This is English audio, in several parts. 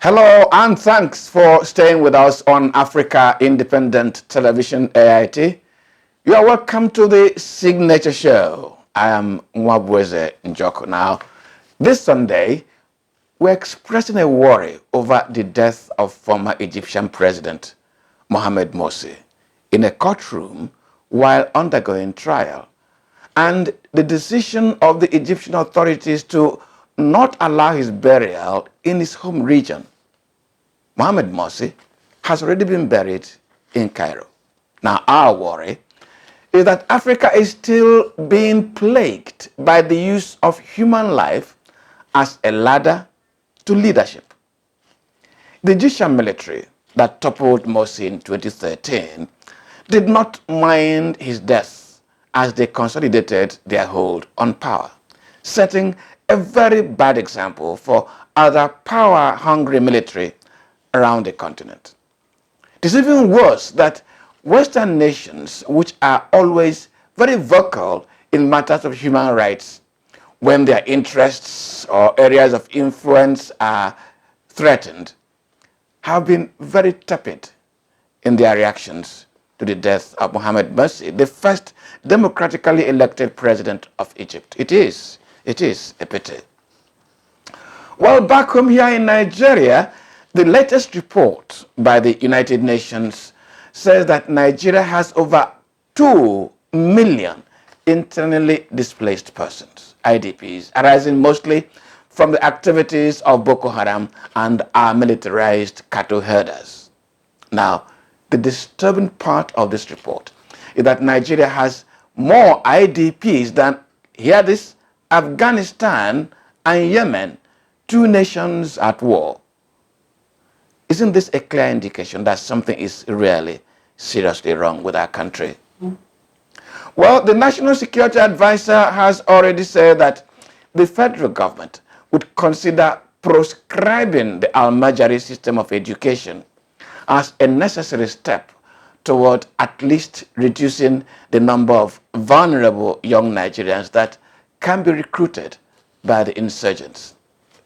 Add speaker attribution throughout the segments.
Speaker 1: Hello and thanks for staying with us on Africa Independent Television AIT. You are welcome to the Signature Show. I am Mwabweze Njoko. Now, this Sunday, we're expressing a worry over the death of former Egyptian President Mohamed Morsi in a courtroom while undergoing trial, and the decision of the Egyptian authorities to not allow his burial in his home region. Mohamed Morsi has already been buried in Cairo. Now, our worry is that Africa is still being plagued by the use of human life as a ladder to leadership. The Egyptian military that toppled Morsi in 2013 did not mind his death as they consolidated their hold on power, setting a very bad example for other power-hungry military around the continent. It is even worse that Western nations, which are always very vocal in matters of human rights, when their interests or areas of influence are threatened, have been very tepid in their reactions to the death of Mohamed Morsi, the first democratically elected president of Egypt. It is a pity. Well, back home here in Nigeria, the latest report by the United Nations says that Nigeria has over 2 million internally displaced persons, IDPs, arising mostly from the activities of Boko Haram and our militarized cattle herders. Now, the disturbing part of this report is that Nigeria has more IDPs than, hear this, Afghanistan and Yemen, 2 nations at war. Isn't this a clear indication that something is really seriously wrong with our country? Well, the National Security Advisor has already said that the federal government would consider proscribing the Al-Majari system of education as a necessary step toward at least reducing the number of vulnerable young Nigerians that can be recruited by the insurgents.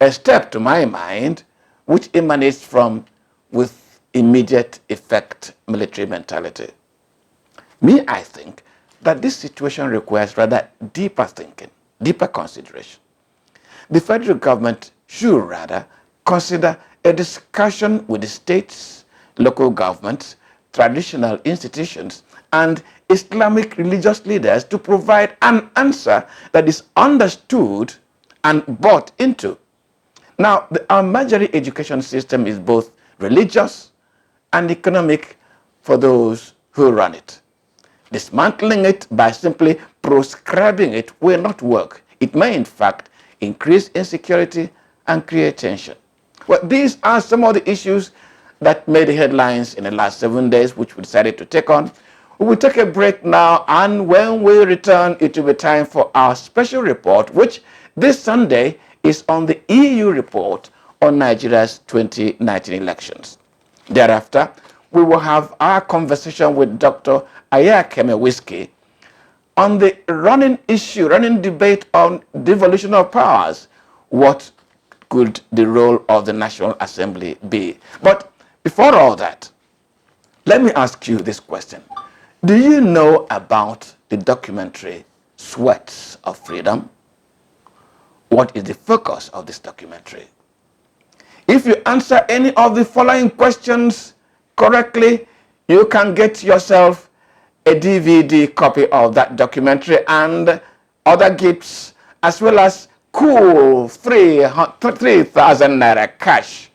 Speaker 1: A step, to my mind, which emanates from with immediate effect military mentality. I think that this situation requires rather deeper thinking, deeper consideration. The federal government should rather consider a discussion with the states, local governments, traditional institutions, and Islamic religious leaders to provide an answer that is understood and bought into. Now, the Al-Majari education system is both religious and economic for those who run it. Dismantling it by simply proscribing it will not work. It may, in fact, increase insecurity and create tension. Well, these are some of the issues that made the headlines in the last 7 days, which we decided to take on. We will take a break now, and when we return, it will be time for our special report, which this Sunday is on the EU report on Nigeria's 2019 elections. Thereafter, we will have our conversation with Dr. Ayakeme Whisky on the running debate on devolution of powers. What could the role of the National Assembly be? But before all that, let me ask you this question. Do you know about the documentary Sweats of Freedom? What is the focus of this documentary? If you answer any of the following questions correctly, you can get yourself a DVD copy of that documentary and other gifts, as well as cool 3,000 naira cash,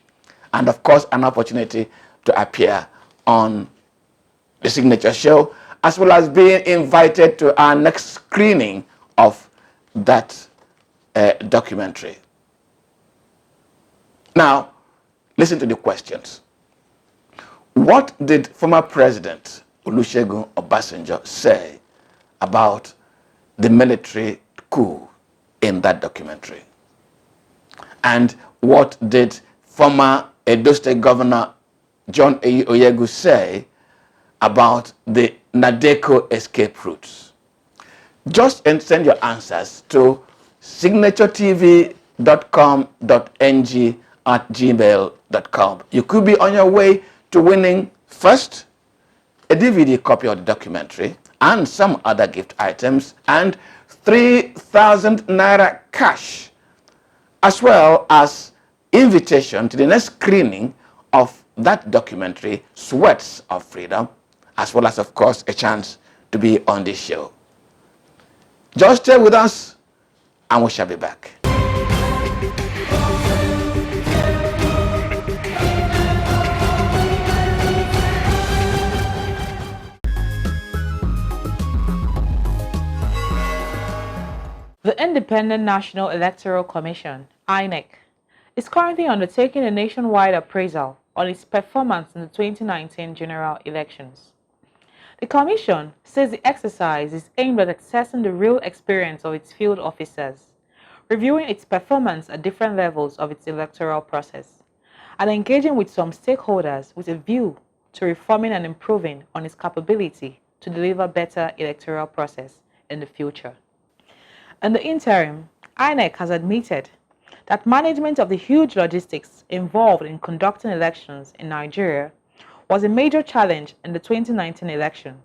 Speaker 1: and of course an opportunity to appear on the Signature Show, as well as being invited to our next screening of that documentary. Now, listen to the questions. What did former President Olusegun Obasanjo say about the military coup in that documentary? And what did former Edo State Governor John Oyegu say about the Nadeko escape routes? Just send your answers to signaturetv.com.ng devolution@gmail.com. You could be on your way to winning first a DVD copy of the documentary and some other gift items and 3,000 naira cash, as well as invitation to the next screening of that documentary, Sweats of Freedom, as well as, of course, a chance to be on this show. Just stay with us and we shall be back.
Speaker 2: The Independent National Electoral Commission, INEC, is currently undertaking a nationwide appraisal on its performance in the 2019 general elections. The Commission says the exercise is aimed at assessing the real experience of its field officers, reviewing its performance at different levels of its electoral process, and engaging with some stakeholders with a view to reforming and improving on its capability to deliver better electoral process in the future. In the interim, INEC has admitted that management of the huge logistics involved in conducting elections in Nigeria was a major challenge in the 2019 election.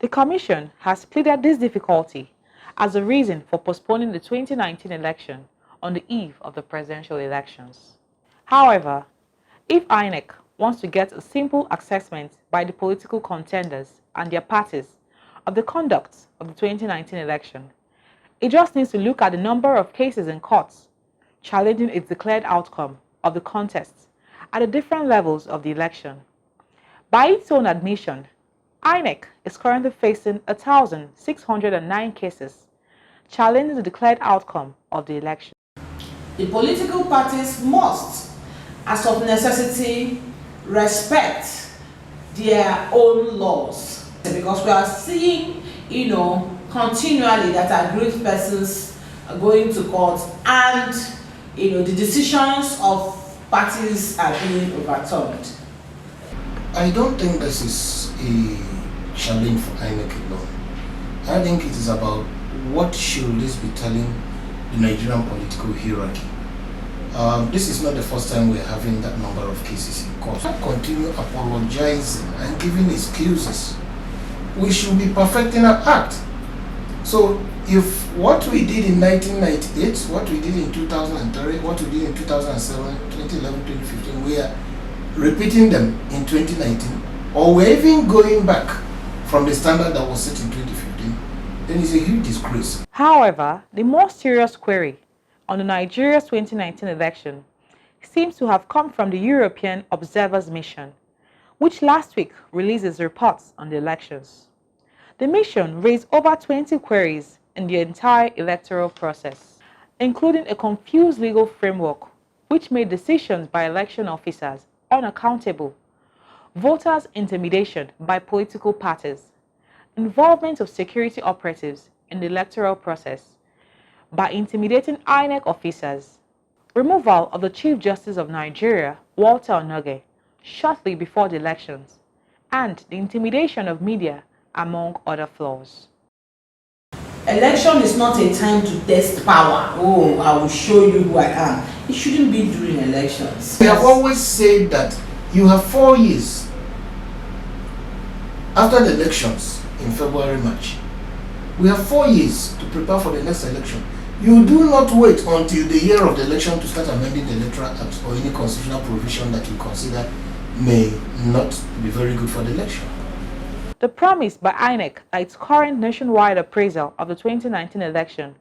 Speaker 2: The Commission has pleaded this difficulty as a reason for postponing the 2019 election on the eve of the presidential elections. However, if INEC wants to get a simple assessment by the political contenders and their parties of the conduct of the 2019 election, it just needs to look at the number of cases in courts challenging its declared outcome of the contest at the different levels of the election. By its own admission, INEC is currently facing 1,609 cases challenging the declared outcome of the election.
Speaker 3: The political parties must, as of necessity, respect their own laws, because we are seeing, continually that aggrieved persons are going to court, and the decisions of parties are being overturned.
Speaker 4: I don't think this is a challenge for INEC alone. I think it is about what should this be telling the Nigerian political hierarchy. This is not the first time we're having that number of cases in court. Continue apologizing and giving excuses. We should be perfecting our act. So if what we did in 1998, what we did in 2003, what we did in 2007, 2011, 2015, we are repeating them in 2019, or we're even going back from the standard that was set in 2015, then it's a huge disgrace.
Speaker 2: However, the more serious query on the Nigeria's 2019 election seems to have come from the European Observers Mission, which last week released its reports on the elections. The mission raised over 20 queries in the entire electoral process, including a confused legal framework which made decisions by election officers unaccountable, voters' intimidation by political parties, involvement of security operatives in the electoral process by intimidating INEC officers, removal of the Chief Justice of Nigeria, Walter Onoge, shortly before the elections, and the intimidation of media, among other flaws.
Speaker 3: Election is not a time to test power. Oh, I will show you who I am. It shouldn't be during elections.
Speaker 4: We have always said that you have 4 years after the elections in February, March. We have 4 years to prepare for the next election. You do not wait until the year of the election to start amending the Electoral Act or any constitutional provision that you consider may not be very good for the election.
Speaker 2: The promise by INEC that its current nationwide appraisal of the 2019 election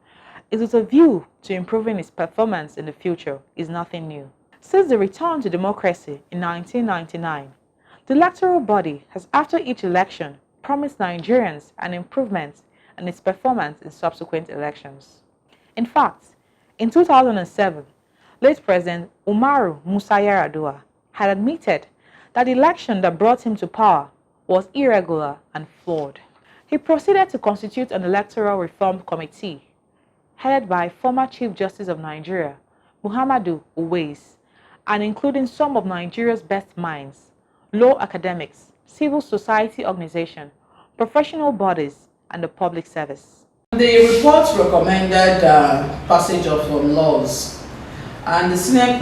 Speaker 2: is with a view to improving its performance in the future is nothing new. Since the return to democracy in 1999, the electoral body has after each election promised Nigerians an improvement in its performance in subsequent elections. In fact, in 2007, late President Umaru Musa Yar'Adua had admitted that the election that brought him to power was irregular and flawed. He proceeded to constitute an electoral reform committee headed by former Chief Justice of Nigeria, Muhammadu Uwais, and including some of Nigeria's best minds, law academics, civil society organizations, professional bodies, and the public service.
Speaker 3: The report recommended passage of some laws And the senior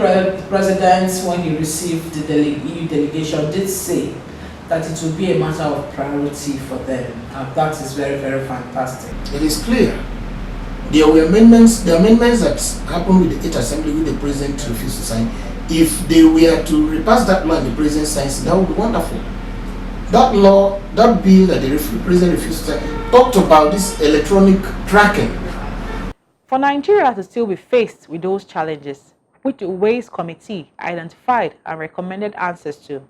Speaker 3: president, when he received the EU delegation, did say that it will be a matter of priority for them. And that is very, very fantastic.
Speaker 4: It is clear. There were amendments, the amendments that happened with the 8th Assembly, with the president refused to sign. If they were to repass that law and the president signs, that would be wonderful. That law, that bill that the president refused to sign, talked about this electronic tracking.
Speaker 2: For Nigeria to still be faced with those challenges, which the Ways Committee identified and recommended answers to,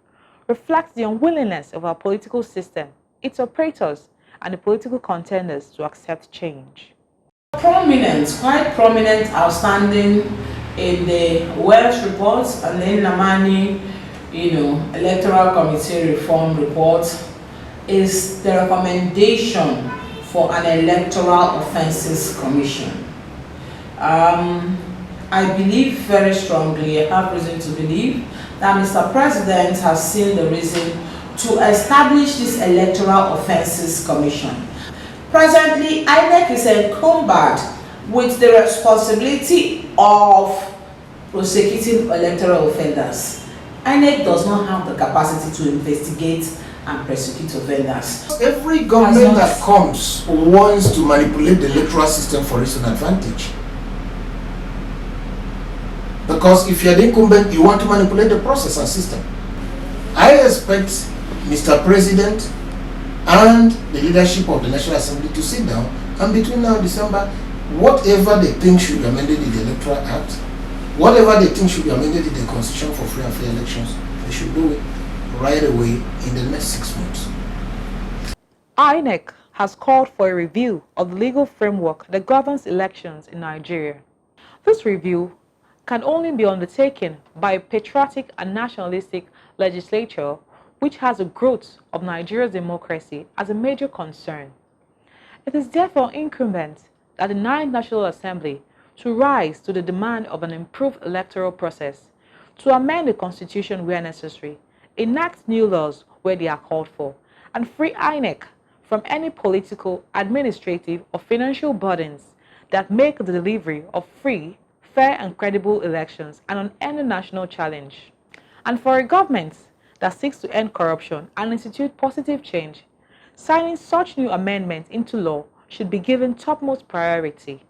Speaker 2: reflects the unwillingness of our political system, its operators, and the political contenders to accept change.
Speaker 3: Quite prominent, outstanding in the Welsh report and then Namani, Electoral Committee Reform report is the recommendation for an Electoral Offences Commission. I believe very strongly, I have reason to believe, that Mr. President has seen the reason to establish this Electoral Offences Commission. Presently, INEC is encumbered with the responsibility of prosecuting electoral offenders. INEC does not have the capacity to investigate and prosecute offenders.
Speaker 4: Every government that comes wants to manipulate the electoral system for its own advantage. Because if you're the incumbent, you want to manipulate the process and system. I expect Mr. President and the leadership of the National Assembly to sit down, and between now and December, whatever they think should be amended in the Electoral Act, whatever they think should be amended in the Constitution for free and fair elections, they should do it right away in the next 6 months.
Speaker 2: INEC has called for a review of the legal framework that governs elections in Nigeria. This review can only be undertaken by a patriotic and nationalistic legislature which has the growth of Nigeria's democracy as a major concern. It is therefore incumbent that the 9th National Assembly to rise to the demand of an improved electoral process, to amend the Constitution where necessary, enact new laws where they are called for, and free INEC from any political, administrative, or financial burdens that make the delivery of free, fair and credible elections an unending national challenge. And for a government that seeks to end corruption and institute positive change, signing such new amendments into law should be given topmost priority.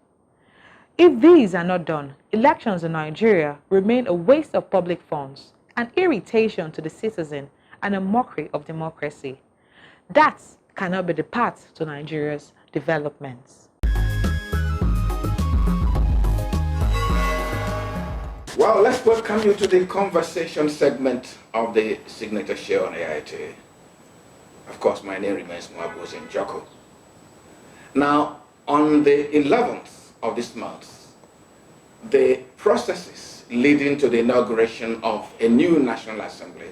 Speaker 2: If these are not done, elections in Nigeria remain a waste of public funds, an irritation to the citizen, and a mockery of democracy. That cannot be the path to Nigeria's development.
Speaker 1: Well, let's welcome you to the conversation segment of the Signature Show on AIT. Of course, my name remains Mwabose Njoko. Now, on the 11th of this month, the processes leading to the inauguration of a new National Assembly,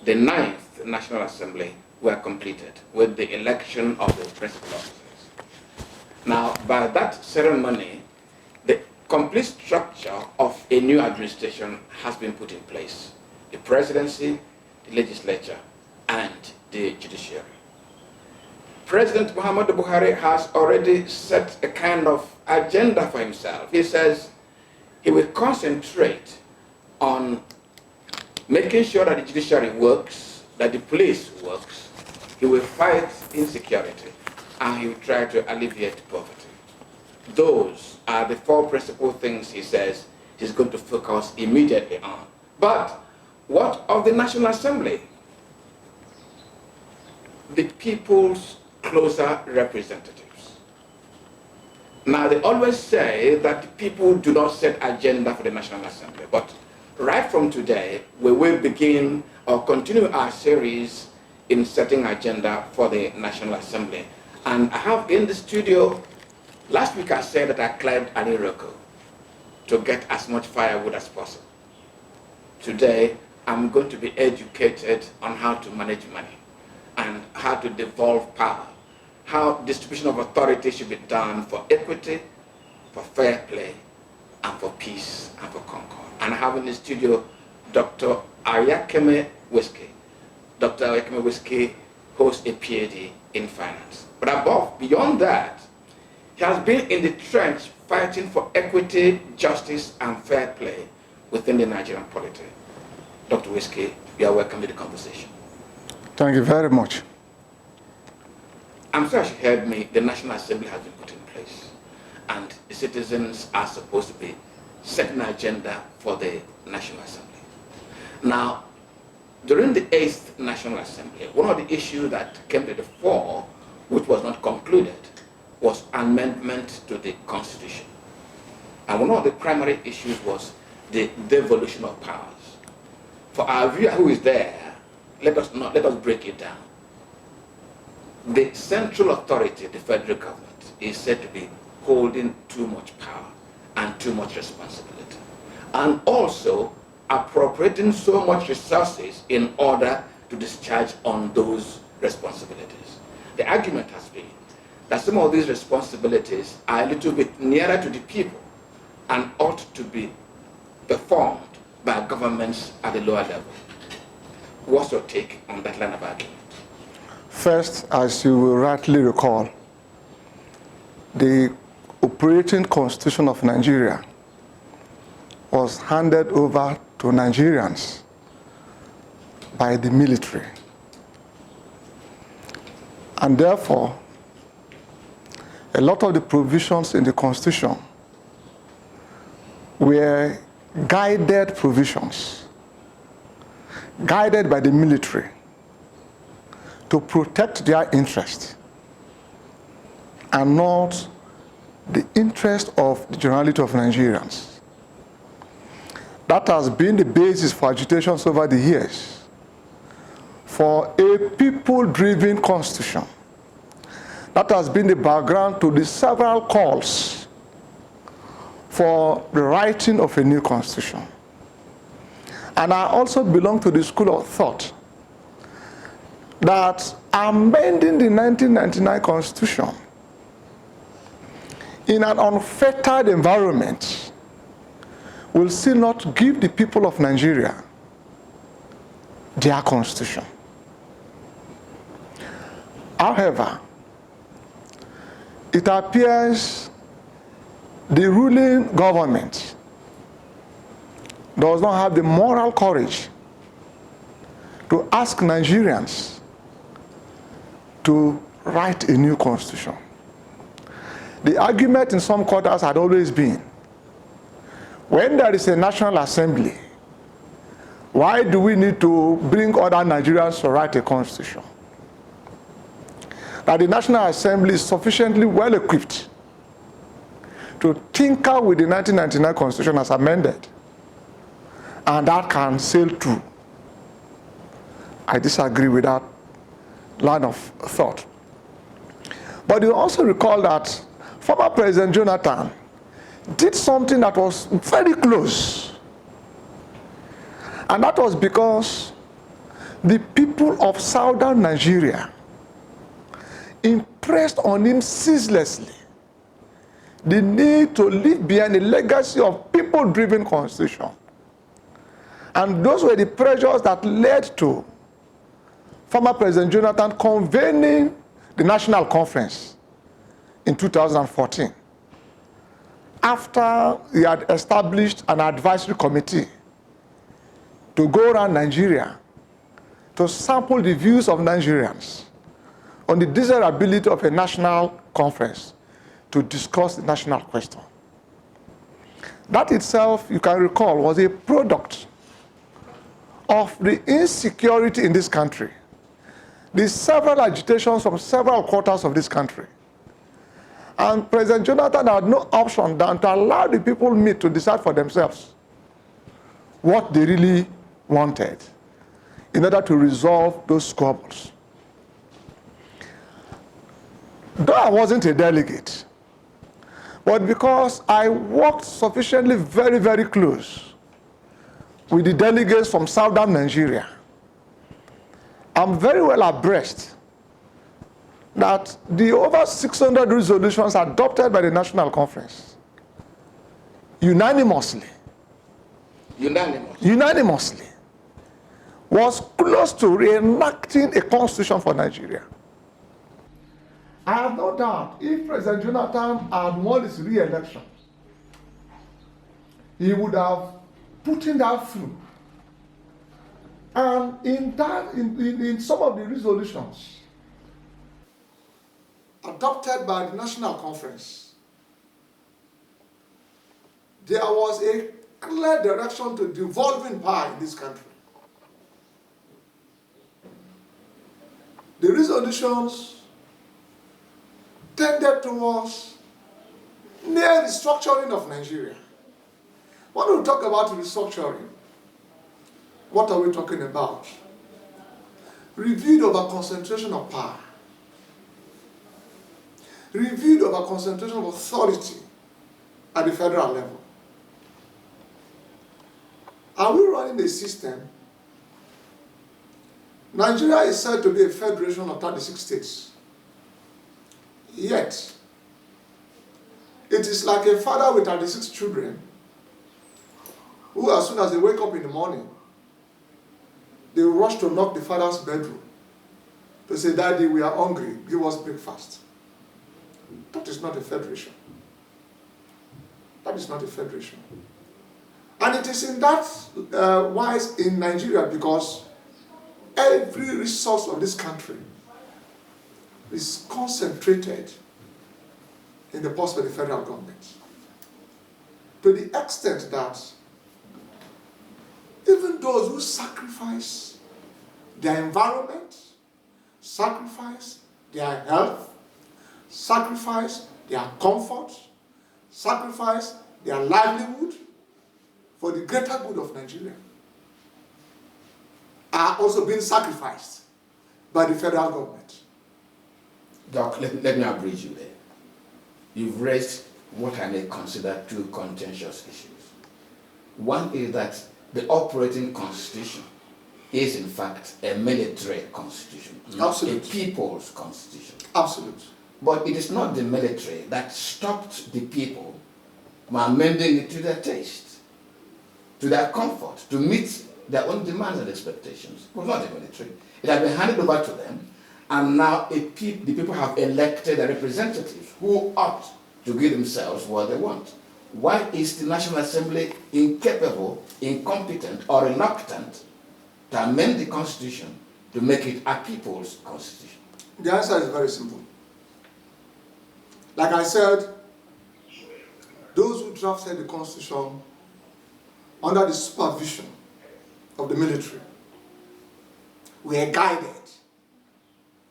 Speaker 1: the 9th National Assembly, were completed with the election of the principal officers. Now, by that ceremony, the complete structure of a new administration has been put in place. The presidency, the legislature, and the judiciary. President Muhammadu Buhari has already set a kind of agenda for himself. He says he will concentrate on making sure that the judiciary works, that the police works. He will fight insecurity, and he will try to alleviate poverty. Those are the 4 principal things he says he's going to focus immediately on. But what of the National Assembly? The people's closer representatives. Now, they always say that the people do not set agenda for the National Assembly, but right from today, we will begin or continue our series in setting agenda for the National Assembly. And I have in the studio, last week I said that I climbed an Iroko to get as much firewood as possible. Today, I'm going to be educated on how to manage money and how to devolve power, how distribution of authority should be done for equity, for fair play, and for peace and for concord. And I have in the studio Dr. Ayakeme Whisky. Dr. Ayakeme Whisky holds a PhD in finance. But beyond that, he has been in the trench fighting for equity, justice, and fair play within the Nigerian polity. Dr. Whisky, you are welcome to the conversation.
Speaker 5: Thank you very much.
Speaker 1: I'm sure as you heard me, the National Assembly has been put in place, and the citizens are supposed to be setting an agenda for the National Assembly. Now, during the 8th National Assembly, one of the issues that came to the fore, which was not concluded, was amendment to the Constitution. And one of the primary issues was the devolution of powers. For our viewer who is there, let us break it down. The central authority, the federal government, is said to be holding too much power and too much responsibility, and also appropriating so much resources in order to discharge on those responsibilities. The argument has been that some of these responsibilities are a little bit nearer to the people and ought to be performed by governments at the lower level. What's your take on that line of argument?
Speaker 5: First, as you will rightly recall, the operating constitution of Nigeria was handed over to Nigerians by the military. And therefore, a lot of the provisions in the constitution were guided provisions, guided by the military to protect their interest and not the interest of the generality of Nigerians. That has been the basis for agitations over the years for a people-driven constitution. That has been the background to the several calls for the writing of a new constitution. And I also belong to the school of thought that amending the 1999 Constitution in an unfettered environment will still not give the people of Nigeria their constitution. However, it appears the ruling government does not have the moral courage to ask Nigerians to write a new constitution. The argument in some quarters had always been, when there is a National Assembly, why do we need to bring other Nigerians to write a constitution? That the National Assembly is sufficiently well equipped to tinker with the 1999 Constitution as amended, and that can sail through. I disagree with that line of thought. But you also recall that former President Jonathan did something that was very close. And that was because the people of southern Nigeria impressed on him ceaselessly the need to leave behind a legacy of people-driven constitution. And those were the pressures that led to former President Jonathan convening the National Conference in 2014, after he had established an advisory committee to go around Nigeria to sample the views of Nigerians on the desirability of a national conference to discuss the national question. That itself, you can recall, was a product of the insecurity in this country, the several agitations from several quarters of this country. And President Jonathan had no option than to allow the people meet to decide for themselves what they really wanted in order to resolve those squabbles. Though I wasn't a delegate, but because I worked sufficiently very, very close with the delegates from southern Nigeria, I'm very well abreast that the over 600 resolutions adopted by the National Conference unanimously was close to reenacting a constitution for Nigeria. I have no doubt if President Jonathan had won his re-election, he would have put in that through. And in some of the resolutions adopted by the National Conference, there was a clear direction to devolving power in this country. The resolutions tended towards near restructuring of Nigeria. When we talk about restructuring, what are we talking about? Reviewed over concentration of power. Reviewed over concentration of authority at the federal level. Are we running a system? Nigeria is said to be a federation of 36 states. Yet, it is like a father with 36 children who, as soon as they wake up in the morning, they rush to knock the father's bedroom to say, "Daddy, we are hungry, give us breakfast." That is not a federation. That is not a federation. And it is in that wise in Nigeria because every resource of this country is concentrated in the purse of the federal government. To the extent that even those who sacrifice their environment, sacrifice their health, sacrifice their comfort, sacrifice their livelihood for the greater good of Nigeria are also being sacrificed by the federal government.
Speaker 1: Doc, let me abridge you there. You've raised what I may consider two contentious issues. One is that the operating constitution is in fact a military constitution, not a people's constitution.
Speaker 5: Absolutely.
Speaker 1: But it is not the military that stopped the people from amending it to their taste, to their comfort, to meet their own demands and expectations. It was not the military. It had been handed over to them, and now the people have elected their representatives who ought to give themselves what they want. Why is the National Assembly incapable, incompetent, or reluctant to amend the Constitution to make it a people's constitution?
Speaker 5: The answer is very simple. Like I said, those who drafted the Constitution under the supervision of the military were guided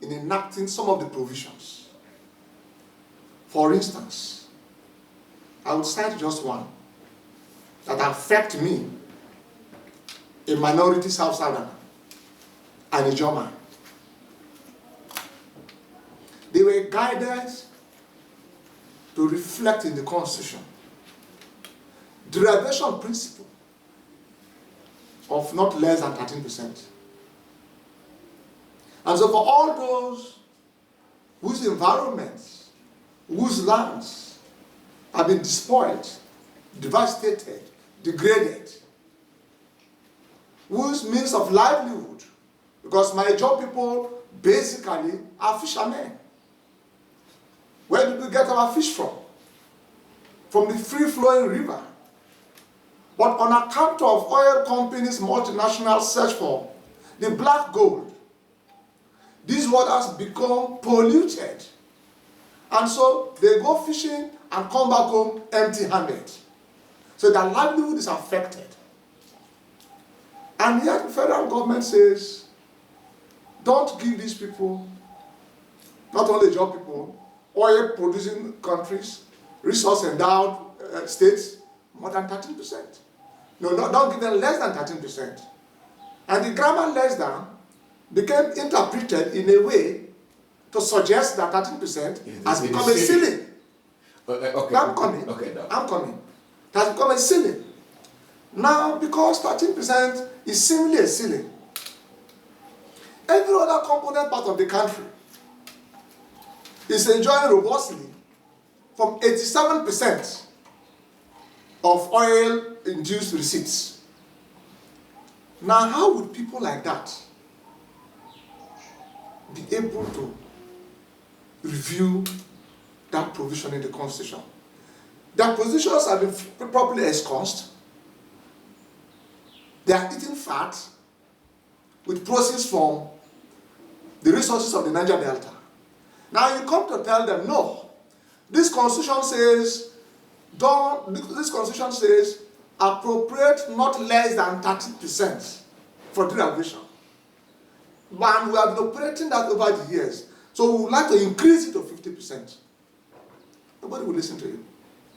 Speaker 5: in enacting some of the provisions. For instance, I would cite just one that affect me, a minority South Southerner and a German. They were guided to reflect in the Constitution the derivation principle of not less than 13%. And so for all those whose environments, whose lands have been despoiled, devastated, degraded, whose means of livelihood, because Major people basically are fishermen. Where did we get our fish from? From the free-flowing river. But on account of oil companies' multinational search for the black gold, these waters become polluted. And so they go fishing and come back home empty-handed. So their livelihood is affected. And yet the federal government says, don't give these people, not only job people, oil-producing countries, resource-endowed states, more than 13%. No, don't give them less than 13%. And the grammar less than became interpreted in a way to suggest that 13% has become a ceiling.
Speaker 1: Okay.
Speaker 5: I'm coming.
Speaker 1: Okay,
Speaker 5: I'm coming. It has become a ceiling. Now, because 13% is seemingly a ceiling, every other component part of the country is enjoying robustly from 87% of oil-induced receipts. Now, how would people like that be able to review that provision in the Constitution? Their positions have been properly ensconced. They are eating fat with proceeds from the resources of the Niger Delta. Now you come to tell them, no, this constitution says, appropriate not less than 30% for derivation. But we have been operating that over the years. So we would like to increase it to 50%. Nobody will listen to you.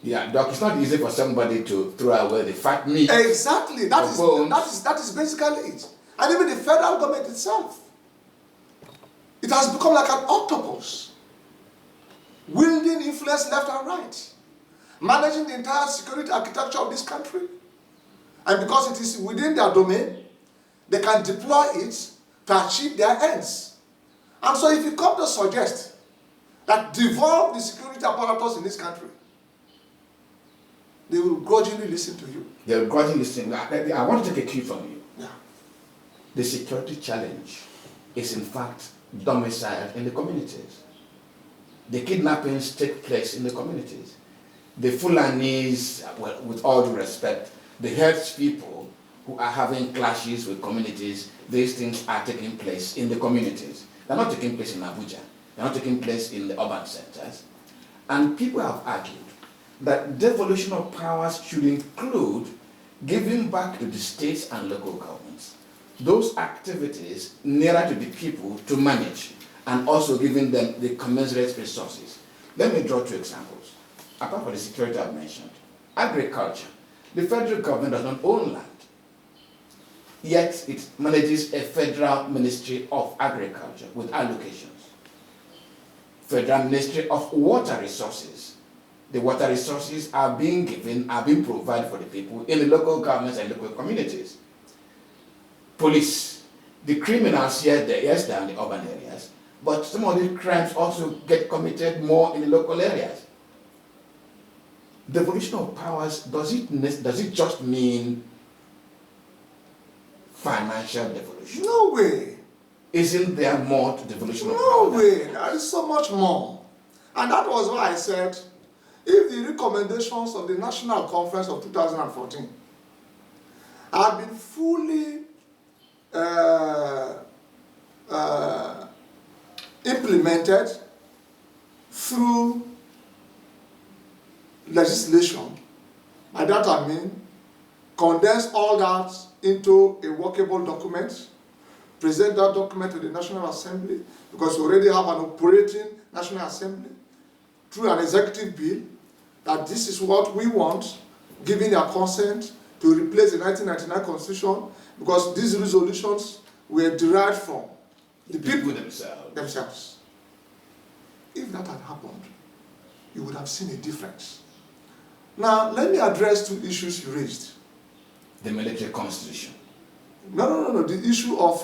Speaker 1: Yeah, Doc, it's not easy for somebody to throw away the fat meat.
Speaker 5: Exactly. That is basically it. And even the federal government itself, it has become like an octopus, wielding influence left and right, managing the entire security architecture of this country. And because it is within their domain, they can deploy it to achieve their ends. And so if you come to suggest that devolve the security apparatus in this country, they will grudgingly listen to you.
Speaker 1: They will grudgingly listen. I want to take a cue from you.
Speaker 5: Yeah.
Speaker 1: The security challenge is in fact domiciled in the communities. The kidnappings take place in the communities. The Fulanis, well, with all due respect, the herdspeople who are having clashes with communities, these things are taking place in the communities. They're not taking place in Abuja. They're not taking place in the urban centers. And people have argued that devolution of powers should include giving back to the states and local governments those activities nearer to the people to manage, and also giving them the commensurate resources. Let me draw two examples. Apart from the security I've mentioned, agriculture. The federal government does not own land, yet it manages a federal ministry of agriculture with allocations. Federal Ministry of Water Resources. The water resources are being provided for the people in the local governments and local communities. Police. The criminals here, yes, they are in the urban areas, but some of these crimes also get committed more in the local areas. Devolution of powers, does it just mean financial devolution?
Speaker 5: No way.
Speaker 1: Isn't there more to devolution of powers?
Speaker 5: No way. There is so much more. And that was why I said, if the recommendations of the National Conference of 2014 had been fully implemented through legislation, by that I mean condense all that into a workable document, present that document to the National Assembly, because we already have an operating National Assembly, through an executive bill, that this is what we want, giving their consent to replace the 1999 Constitution, because these resolutions were derived from the people themselves. If that had happened, you would have seen a difference. Now, let me address two issues you raised.
Speaker 1: The military constitution.
Speaker 5: No. The issue of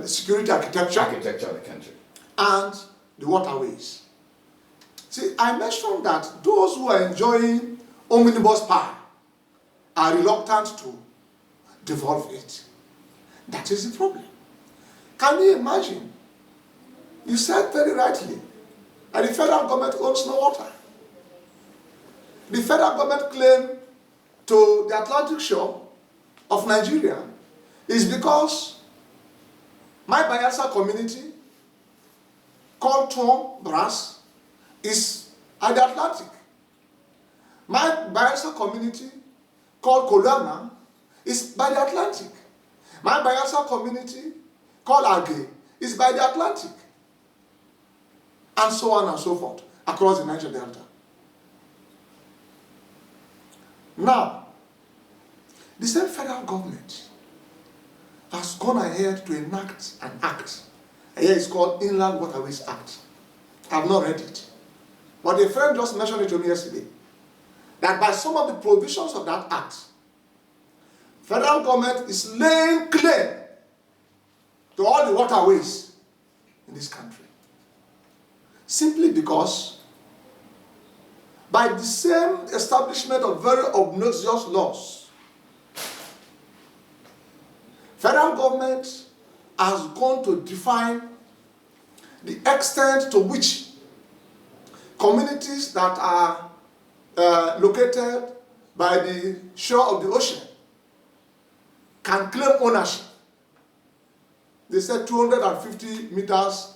Speaker 5: security architecture.
Speaker 1: Architecture of the country.
Speaker 5: And the waterways. See, I mentioned that those who are enjoying omnibus power are reluctant to devolve it. That is the problem. Can you imagine? You said very rightly that the federal government owns no water. The federal government claim to the Atlantic shore of Nigeria is because my Bayelsa community, called Tom Brass, is at the Atlantic. My Bayelsa community, called Kolama, is by the Atlantic. My Bayelsa community, called Age, is by the Atlantic. And so on and so forth, across the Niger Delta. Now, the same federal government has gone ahead to enact an act. Here it's called Inland Waterways Act. I have not read it. But a friend just mentioned it to me yesterday, that by some of the provisions of that act, federal government is laying claim to all the waterways in this country. Simply because by the same establishment of very obnoxious laws, federal government has gone to define the extent to which communities that are located by the shore of the ocean can claim ownership. They said 250 meters,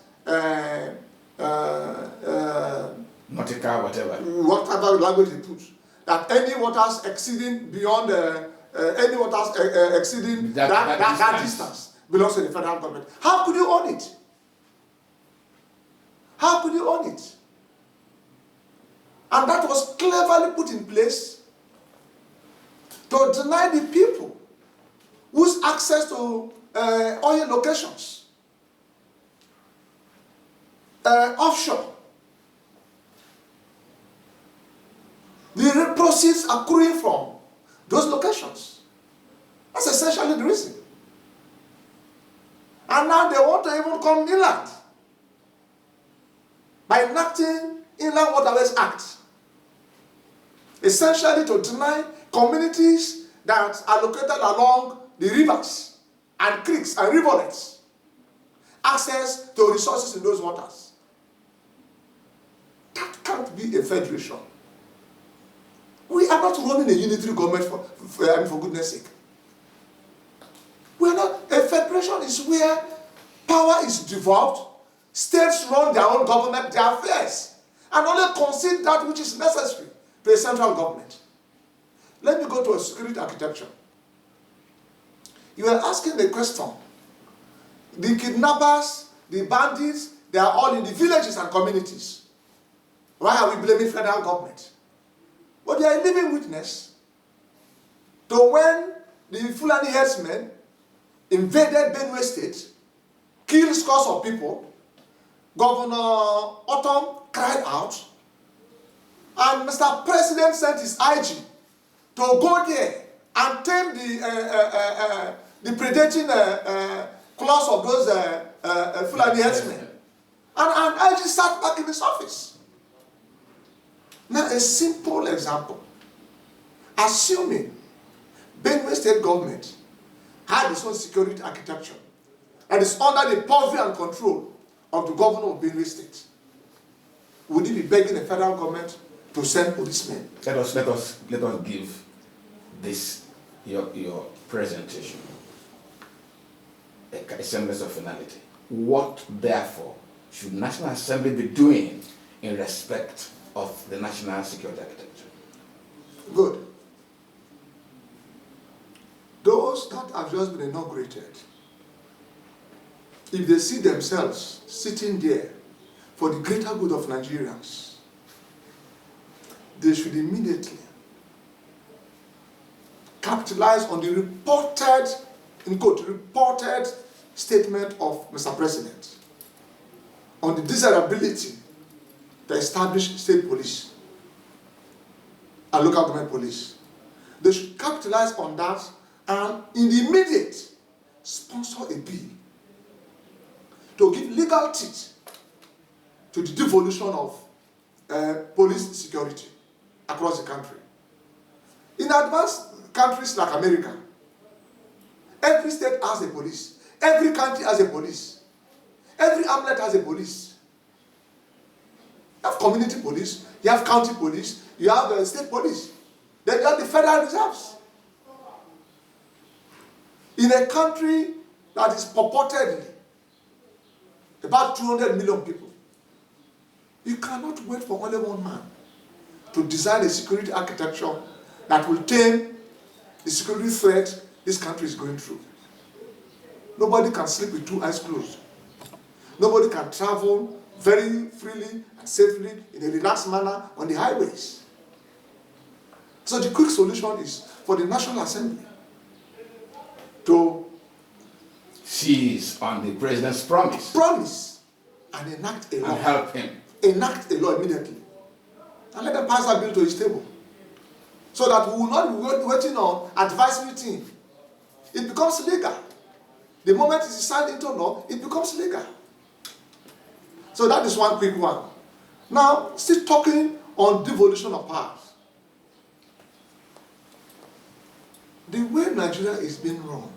Speaker 1: nautical,
Speaker 5: whatever language they put, that any waters exceeding beyond, exceeding that distance belongs to the federal government. How could you own it? How could you own it? And that was cleverly put in place to deny the people whose access to oil locations, offshore, the proceeds accruing from those locations. That's essentially the reason. And now they want to even come inland by enacting Inland Waterways Act, essentially to deny communities that are located along the rivers and creeks and rivulets access to resources in those waters. That can't be a federation. We are not running a unitary government for goodness sake. We are not. A federation is where power is devolved, states run their own government, their affairs, and only concede that which is necessary to a central government. Let me go to a security architecture. You are asking the question. The kidnappers, the bandits, they are all in the villages and communities. Why are we blaming federal government? But they are a living witness to when the Fulani herdsmen invaded Benue State, killed scores of people. Governor Autumn cried out, and Mr. President sent his IG to go there and tame the predating claws of those Fulani herdsmen. And IG sat back in his office. Now, a simple example. Assuming Benue State government had its own security architecture and is under the purview and control of the governor of Benue State, would he be begging the federal government to send policemen?
Speaker 1: Let us give this your presentation a semblance of finality. What therefore should National Assembly be doing in respect of the national security architecture?
Speaker 5: Good. Those that have just been inaugurated, if they see themselves sitting there for the greater good of Nigerians, they should immediately capitalize on the reported, in quote, reported statement of Mr. President on the desirability to establish state police and local government police. They should capitalize on that and in the immediate sponsor a bill to give legal teeth to the devolution of police security across the country. In advanced countries like America, every state has a police. Every country has a police. Every hamlet has a police. You have community police, you have county police, you have state police. Then you have the federal reserves. In a country that is purportedly about 200 million people, you cannot wait for only one man to design a security architecture that will tame the security threat this country is going through. Nobody can sleep with two eyes closed. Nobody can travel very freely and safely in a relaxed manner on the highways. So the quick solution is for the National Assembly to
Speaker 1: seize on the president's promise
Speaker 5: and enact a law.
Speaker 1: and help him.
Speaker 5: Enact a law immediately. And let them pass that bill to his table. So that we will not be waiting on advisory team. It becomes legal. The moment it is signed into law, it becomes legal. So that is one quick one. Now, still talking on devolution of powers. The way Nigeria is being run,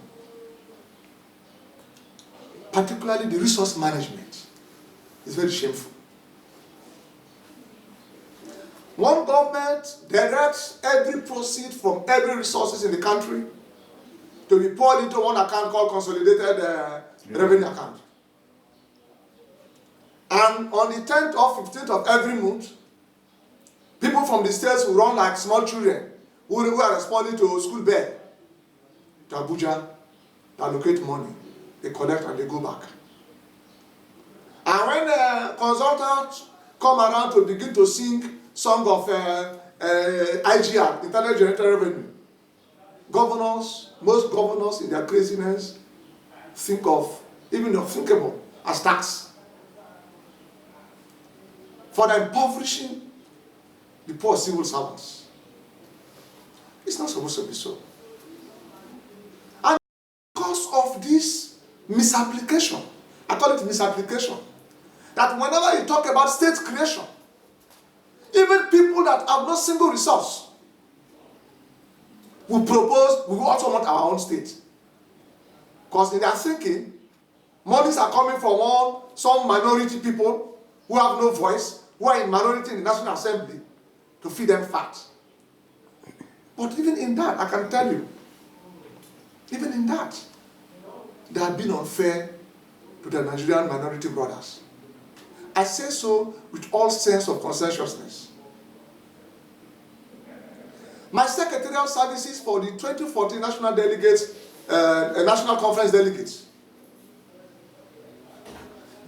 Speaker 5: particularly the resource management, is very shameful. One government directs every proceed from every resources in the country to to be poured into one account called consolidated revenue account. And on the 10th or 15th of every month, people from the states will run like small children who are responding to school bell to Abuja to allocate money. They collect and they go back. And when consultants come around to begin to sing song of IGR, Internal Generated Revenue, governors, most governors in their craziness think of, even unthinkable, as tax. For the impoverishing the poor civil servants. It's not supposed to be so. And because of this misapplication, I call it misapplication, that whenever you talk about state creation, even people that have no single resource will propose, we also want our own state. Because in their thinking, monies are coming from some minority people who have no voice, who are in minority in the National Assembly, to feed them fat. But even in that, I can tell you, even in that, they have been unfair to the Nigerian minority brothers. I say so with all sense of conscientiousness. My secretarial services for the 2014 National Delegates, National Conference delegates,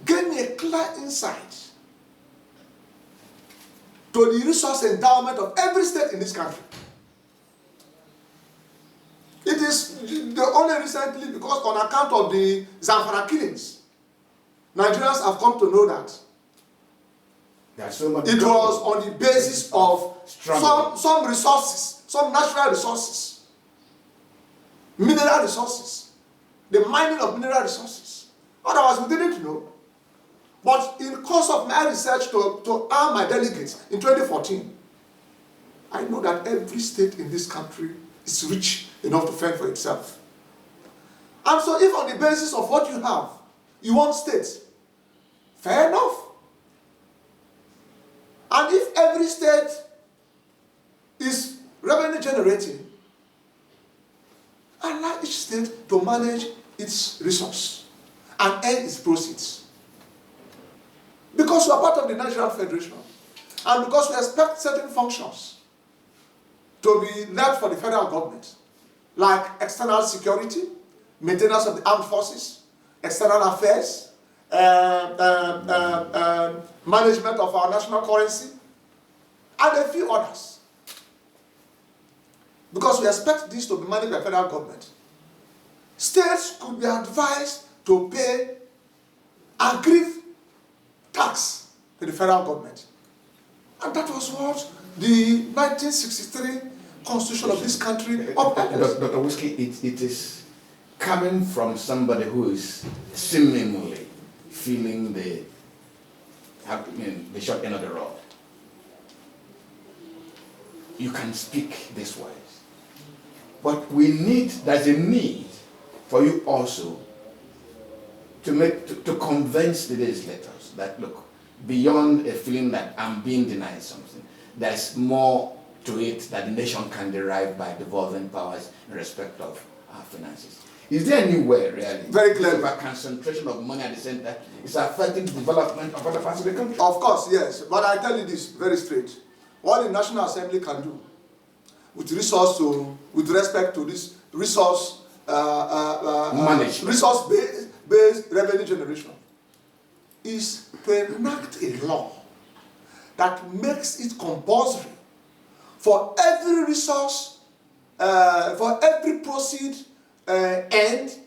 Speaker 5: gave me a clear insight to the resource endowment of every state in this country. It is only recently, because on account of the Zamfara killings, Nigerians have come to know that it was on the basis of some resources, some natural resources, mineral resources, the mining of mineral resources. Otherwise, we didn't know. But in course of my research to arm my delegates in 2014, I know that every state in this country is rich enough to fend for itself. And so if on the basis of what you have, you want states, fair enough. And if every state is revenue generating, allow each state to manage its resource and earn its proceeds. Because we are part of the Nigerian Federation, and because we expect certain functions to be left for the federal government, like external security, maintenance of the armed forces, external affairs, management of our national currency, and a few others. Because we expect this to be managed by federal government. States could be advised to pay agreed tax to the federal government. And that was what the 1963 Constitution of this country upheld.
Speaker 1: Dr. Whisky, it is coming from somebody who is seemingly feeling the short end of the rod. You can speak this way. But there's a need for you also to convince the legislators that, look, beyond a feeling that I'm being denied something, there's more to it that the nation can derive by devolving powers in respect of our finances. Is there any way, really,
Speaker 5: very clear,
Speaker 1: a concentration of money at the center is affecting the development of other parts of the country?
Speaker 5: Of course, yes. But I tell you this very straight. What the National Assembly can do with respect to this resource resource-based revenue generation is to enact a law that makes it compulsory for every resource, for every proceed earned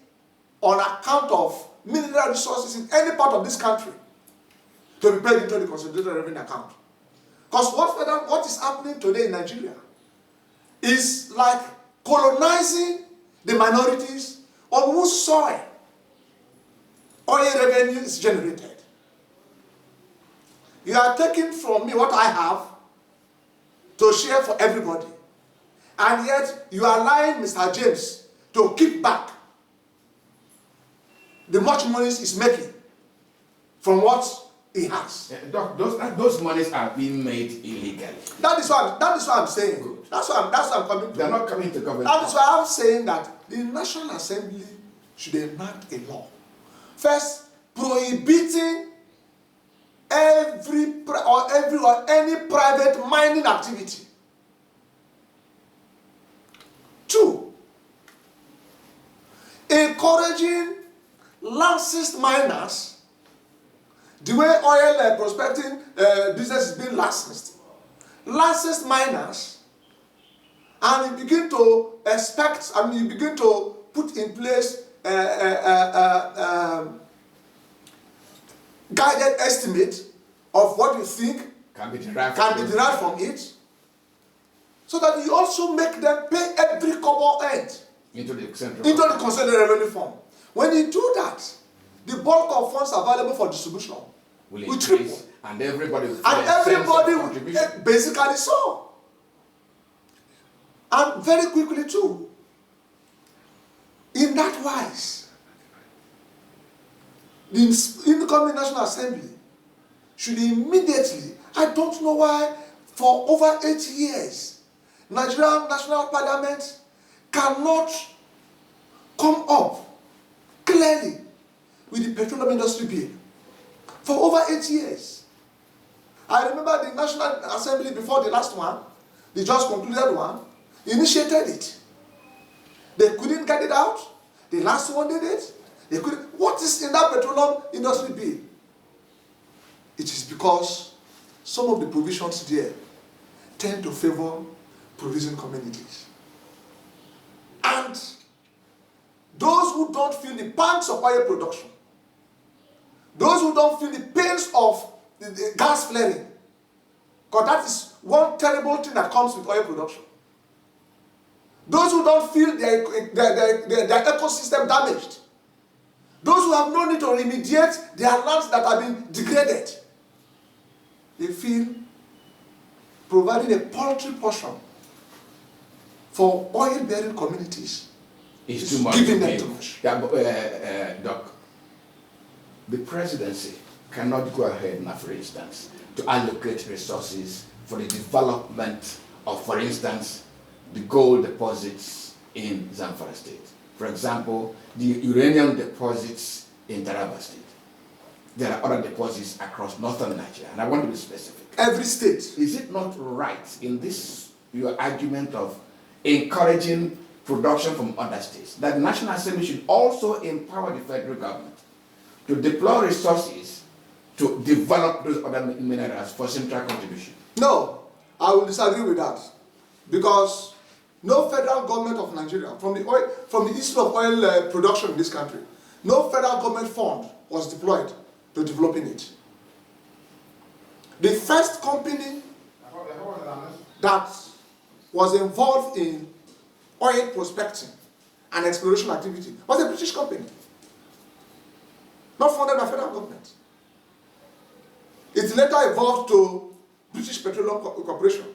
Speaker 5: on account of mineral resources in any part of this country to be paid into the consolidated revenue account. Because what is happening today in Nigeria is like colonizing the minorities on whose soil oil revenue is generated. You are taking from me what I have to share for everybody. And yet you are allowing Mr. James to keep back the much money he's making from what he has.
Speaker 1: Doc, those monies are being made illegally.
Speaker 5: That is what I'm saying.
Speaker 1: Good.
Speaker 5: That's what I'm coming to.
Speaker 1: They're not coming to government.
Speaker 5: That is why I'm saying that the National Assembly should enact a law. First, prohibiting any private mining activity. 2, encouraging licensed miners, the way oil prospecting business is being licensed miners, and you begin to you begin to put in place guided estimate of what you think
Speaker 1: can be derived
Speaker 5: from it, so that you also make them pay every kobo earned
Speaker 1: into the
Speaker 5: concerned revenue fund. When you do that, the bulk of funds available for distribution will triple,
Speaker 1: and everybody will
Speaker 5: basically so. And very quickly too, in that wise, the incoming National Assembly should immediately, I don't know why, for over 8 years, Nigerian National Parliament cannot come up clearly with the petroleum industry bill. For over 8 years. I remember the National Assembly before the last one, the just concluded one, initiated it. They couldn't get it out. The last one did it. They couldn't. What is in that petroleum industry bill? It is because some of the provisions there tend to favor producing communities. And those who don't feel the pangs of oil production, those who don't feel the pains of the gas flaring, because that is one terrible thing that comes with oil production. Those who don't feel their ecosystem damaged, those who have no need to remediate their lands that have been degraded, they feel providing a paltry portion for oil-bearing communities
Speaker 1: is too much.
Speaker 5: Giving them too much.
Speaker 1: Yeah, Doc, the presidency cannot go ahead now, for instance, to allocate resources for the development of, for instance, the gold deposits in Zamfara State. For example, the uranium deposits in Taraba State. There are other deposits across northern Nigeria, and I want to be specific.
Speaker 5: Every state.
Speaker 1: Is it not right in this, your argument of encouraging production from other states, that the National Assembly should also empower the federal government to deploy resources to develop those other minerals for central contribution?
Speaker 5: No, I will disagree with that, because no federal government of Nigeria, from the issue of oil production in this country, no federal government fund was deployed to developing it. The first company that was involved in oil prospecting and exploration activity was a British company, not funded by federal government. It later evolved to British Petroleum Corporation.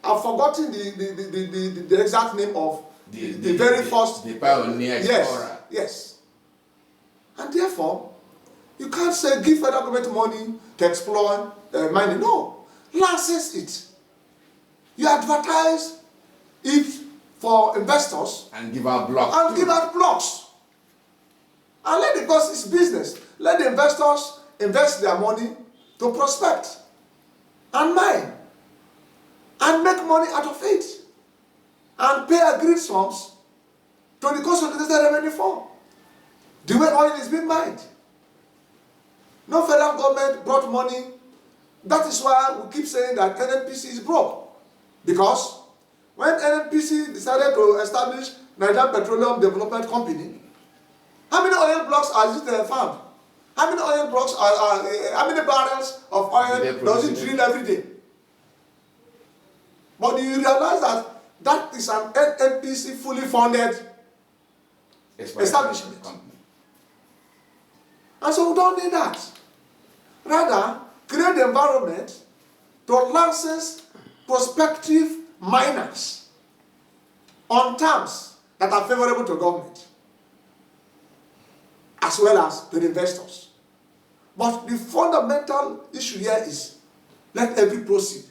Speaker 5: I've forgotten the exact name of the very first.
Speaker 1: The pioneer explorer.
Speaker 5: Yes. And therefore, you can't say give federal government money to explore mining. No. License it. You advertise it for investors.
Speaker 1: And give out blocks.
Speaker 5: And give out blocks. And let it, because it's business. Let the investors invest their money to prospect and mine and make money out of it and pay agreed sums to the consolidated revenue fund. The way oil is being mined. No federal government brought money. That is why we keep saying that NNPC is broke. Because when NNPC decided to establish Nigerian Petroleum Development Company, how many oil blocks are it found? How many oil blocks how many barrels of oil does it drill every day? But you realize that that is an NNPC fully funded establishment. And so we don't need that. Rather, create the environment to license prospective miners on terms that are favorable to government, as well as to the investors. But the fundamental issue here is let every proceed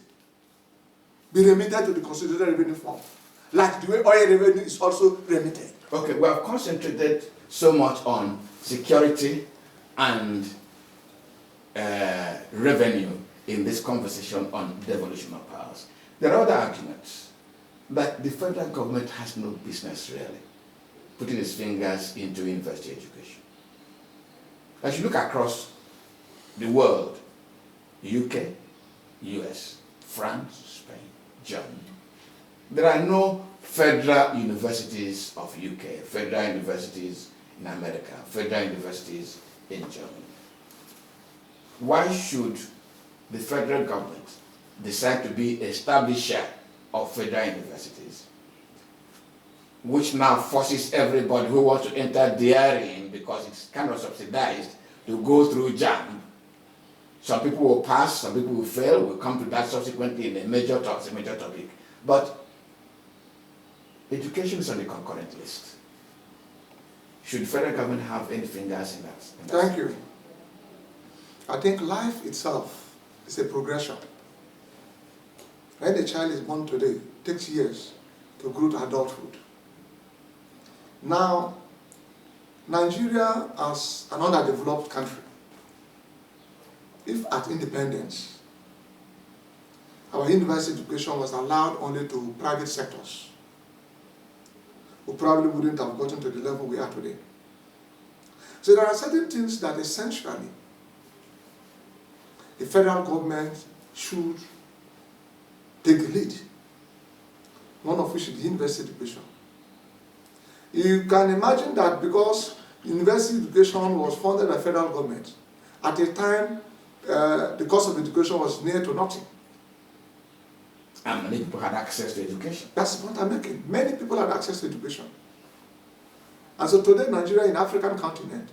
Speaker 5: be remitted to the consolidated revenue fund, like the way oil revenue is also remitted.
Speaker 1: Okay, we have concentrated so much on security and revenue in this conversation on devolution of powers. There are other arguments that the federal government has no business really putting its fingers into university education. As you look across the world, UK, US, France, Spain, Germany, there are no federal universities of UK, federal universities in America, federal universities in Germany. Why should the federal government decide to be establisher of federal universities, which now forces everybody who wants to enter therein, because it's kind of subsidized, to go through JAMB? Some people will pass, some people will fail. We'll come to that subsequently in a major topic. But education is on the concurrent list. Should the federal government have any fingers in that?
Speaker 5: Thank you. I think life itself is a progression. When a child is born today, it takes years to grow to adulthood. Now, Nigeria as an underdeveloped country, if at independence, our university education was allowed only to private sectors, we probably wouldn't have gotten to the level we are today. So there are certain things that essentially the federal government should take the lead, one of which is the university education. You can imagine that because university education was funded by federal government, at a time the cost of education was near to nothing.
Speaker 1: And many people had access to education.
Speaker 5: That's the point I'm making. Many people had access to education. And so today Nigeria in the African continent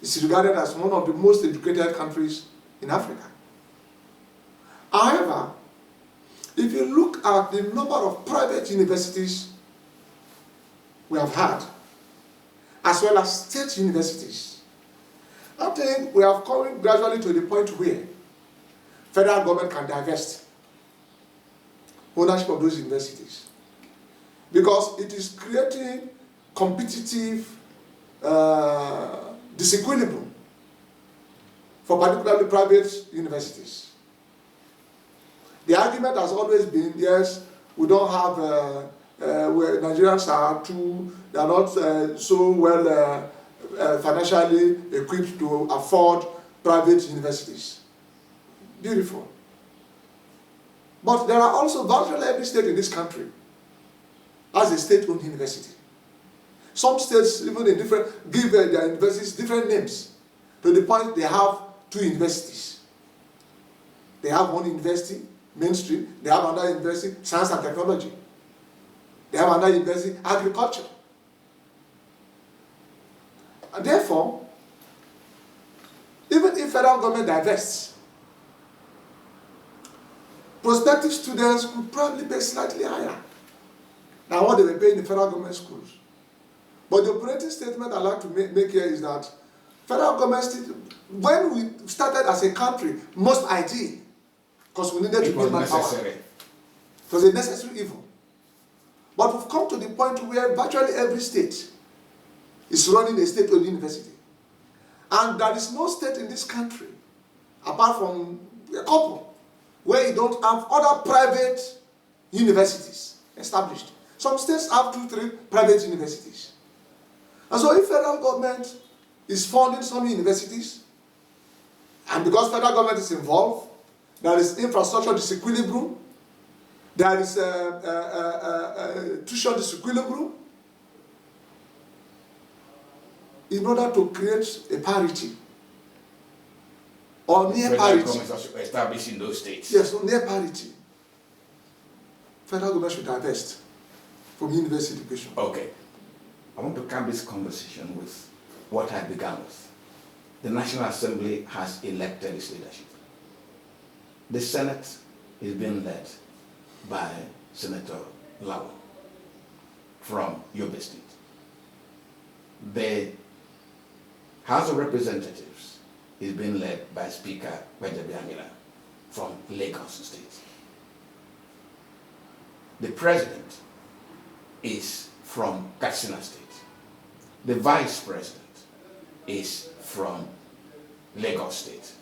Speaker 5: is regarded as one of the most educated countries in Africa. However, if you look at the number of private universities we have had, as well as state universities, I think we have come gradually to the point where federal government can divest ownership of those universities, because it is creating competitive disequilibrium for particularly private universities. The argument has always been, yes, we don't have, where Nigerians are too, they are not so well financially equipped to afford private universities. Beautiful. But there are also virtually every state in this country has a state-owned university. Some states, even in different, give their universities different names, to the point they have two universities. They have one university, mainstream, they have another university, science and technology. They have another university, agriculture. And therefore, even if federal government divests, prospective students could probably pay slightly higher than what they were paying in the federal government schools. But the operating statement I'd like to make here is that federal government, when we started as a country, most ideal, because we needed to build manpower. It was a necessary evil. But we've come to the point where virtually every state is running a state-owned university. And there is no state in this country, apart from a couple, where you don't have other private universities established. Some states have 2, 3 private universities. And so if federal government is funding some universities, and because federal government is involved, there is infrastructure disequilibrium, there is tuition disequilibrium, in order to create a parity, or near parity.
Speaker 1: Federal government also established in those states.
Speaker 5: Yes, or near parity. Federal government should divest from university education.
Speaker 1: Okay. I want to cap this conversation with what I began with. The National Assembly has elected its leadership. The Senate is being led by Senator Lawal from Yobe State. The House of Representatives is being led by Speaker Ayakeme from Lagos State. The president is from Katsina State. The vice president is from Lagos State.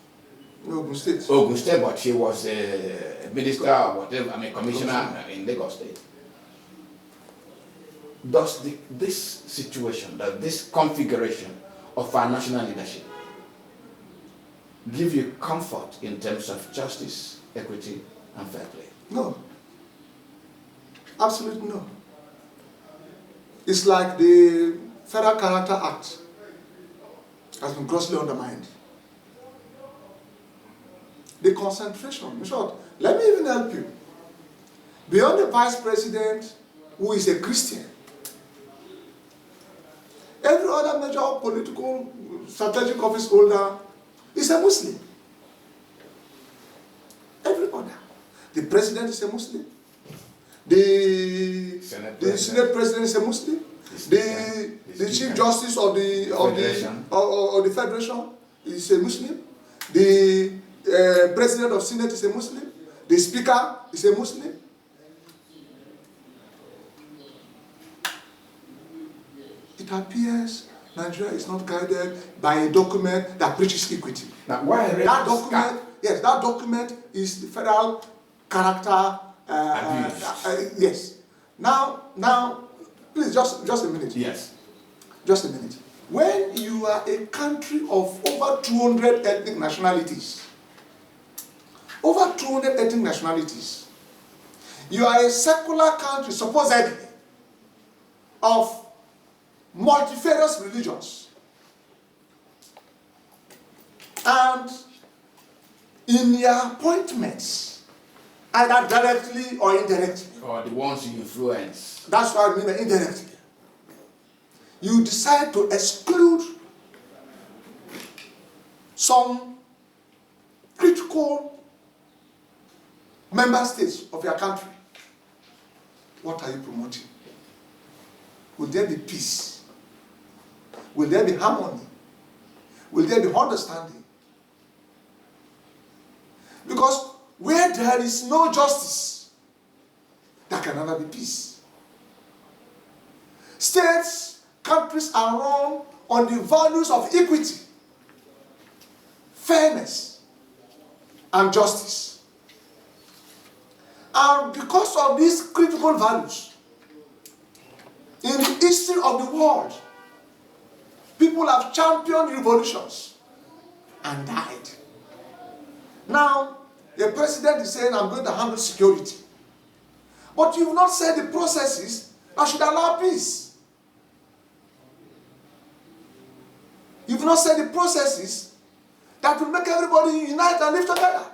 Speaker 5: Ogun State.
Speaker 1: Ogun State, but she was a minister or whatever, commissioner in Lagos State. Does this situation, this configuration of our national leadership give you comfort in terms of justice, equity, and fair play?
Speaker 5: No. Absolutely no. It's like the Federal Character Act has been grossly undermined. The concentration, in short, let me even help you. Beyond the vice president, who is a Christian, every other major political strategic office holder is a Muslim. Every other. The president is a Muslim. The Senate president is a Muslim. The Chief Justice of the Federation is a Muslim. The President of Senate is a Muslim. The Speaker is a Muslim. It appears Nigeria is not guided by a document that preaches equity.
Speaker 1: Now, why
Speaker 5: that document? Yes, that document is the Federal Character. Yes. Now, please just a minute.
Speaker 1: Yes.
Speaker 5: Just a minute. When you are a country of over 200 ethnic nationalities, you are a secular country, supposedly, of multifarious religions. And in your appointments, either directly or indirectly,
Speaker 1: or the ones you influence.
Speaker 5: That's what I mean by indirectly. You decide to exclude some critical member states of your country. What are you promoting? Will there be peace? Will there be harmony? Will there be understanding? Because where there is no justice, there can never be peace. States, countries are run on the values of equity, fairness, and justice. And because of these critical values, in the history of the world, people have championed revolutions and died. Now, the president is saying, I'm going to handle security. But you've not said the processes that should allow peace. You've not said the processes that will make everybody unite and live together.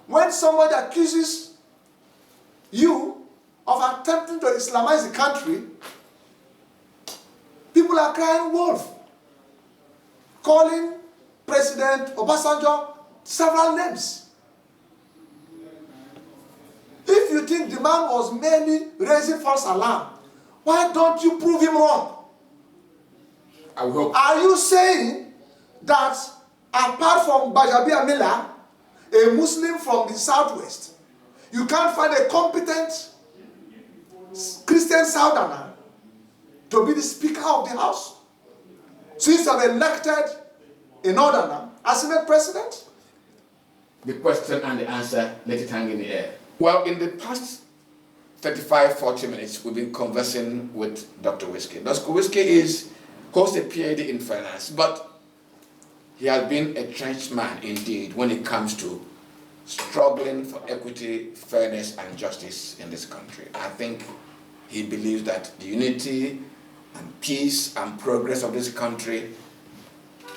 Speaker 5: When somebody accuses you of attempting to Islamize the country, people are crying wolf, calling President Obasanjo several names. If you think the man was merely raising false alarm, why don't you prove him wrong? Are you saying that apart from Gbajabiamila, a Muslim from the southwest, you can't find a competent Christian southerner to be the Speaker of the House? Since you have elected a northerner as Senate President?
Speaker 1: The question and the answer, let it hang in the air. Well, in the past 35-40 minutes, we've been conversing with Dr. Whisky. Dr. Whisky holds a PhD in finance, but he has been a trenched man indeed when it comes to struggling for equity, fairness, and justice in this country. I think he believes that the unity and peace and progress of this country,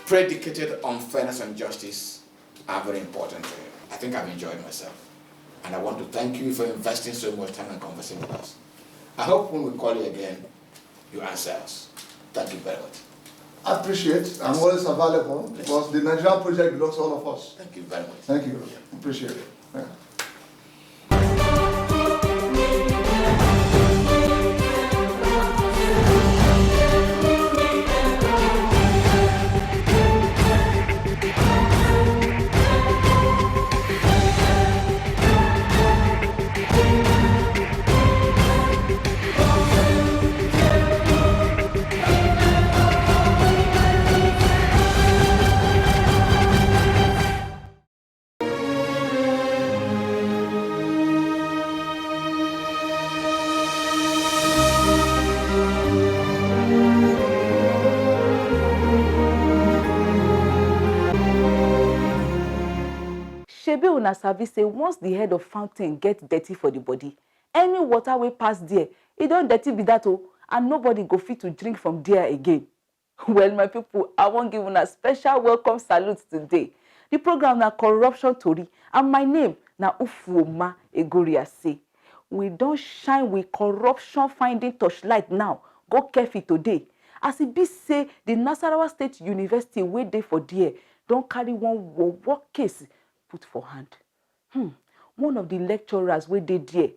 Speaker 1: predicated on fairness and justice, are very important to him. I think I've enjoyed myself. And I want to thank you for investing so much time and conversing with us. I hope when we call you again, you answer us. Thank you very much.
Speaker 5: I appreciate. I'm always available because the Nigerian project belongs to all of us.
Speaker 1: Thank you very much.
Speaker 5: Thank you. Appreciate it. Yeah.
Speaker 6: shebi una sabi say once the head of fountain get dirty for the body, any water wey pass there, e don dirty be that o, and nobody go fit to drink from there again. Well, my people, I wan give una special welcome salute today. The program na corruption tori, and my name na Ufuoma Egoriase. We don shine with corruption finding torchlight now go Kefi today, as e be say the Nasarawa State University wey dey for there don carry one work case put for hand. One of the lecturers wey dey there,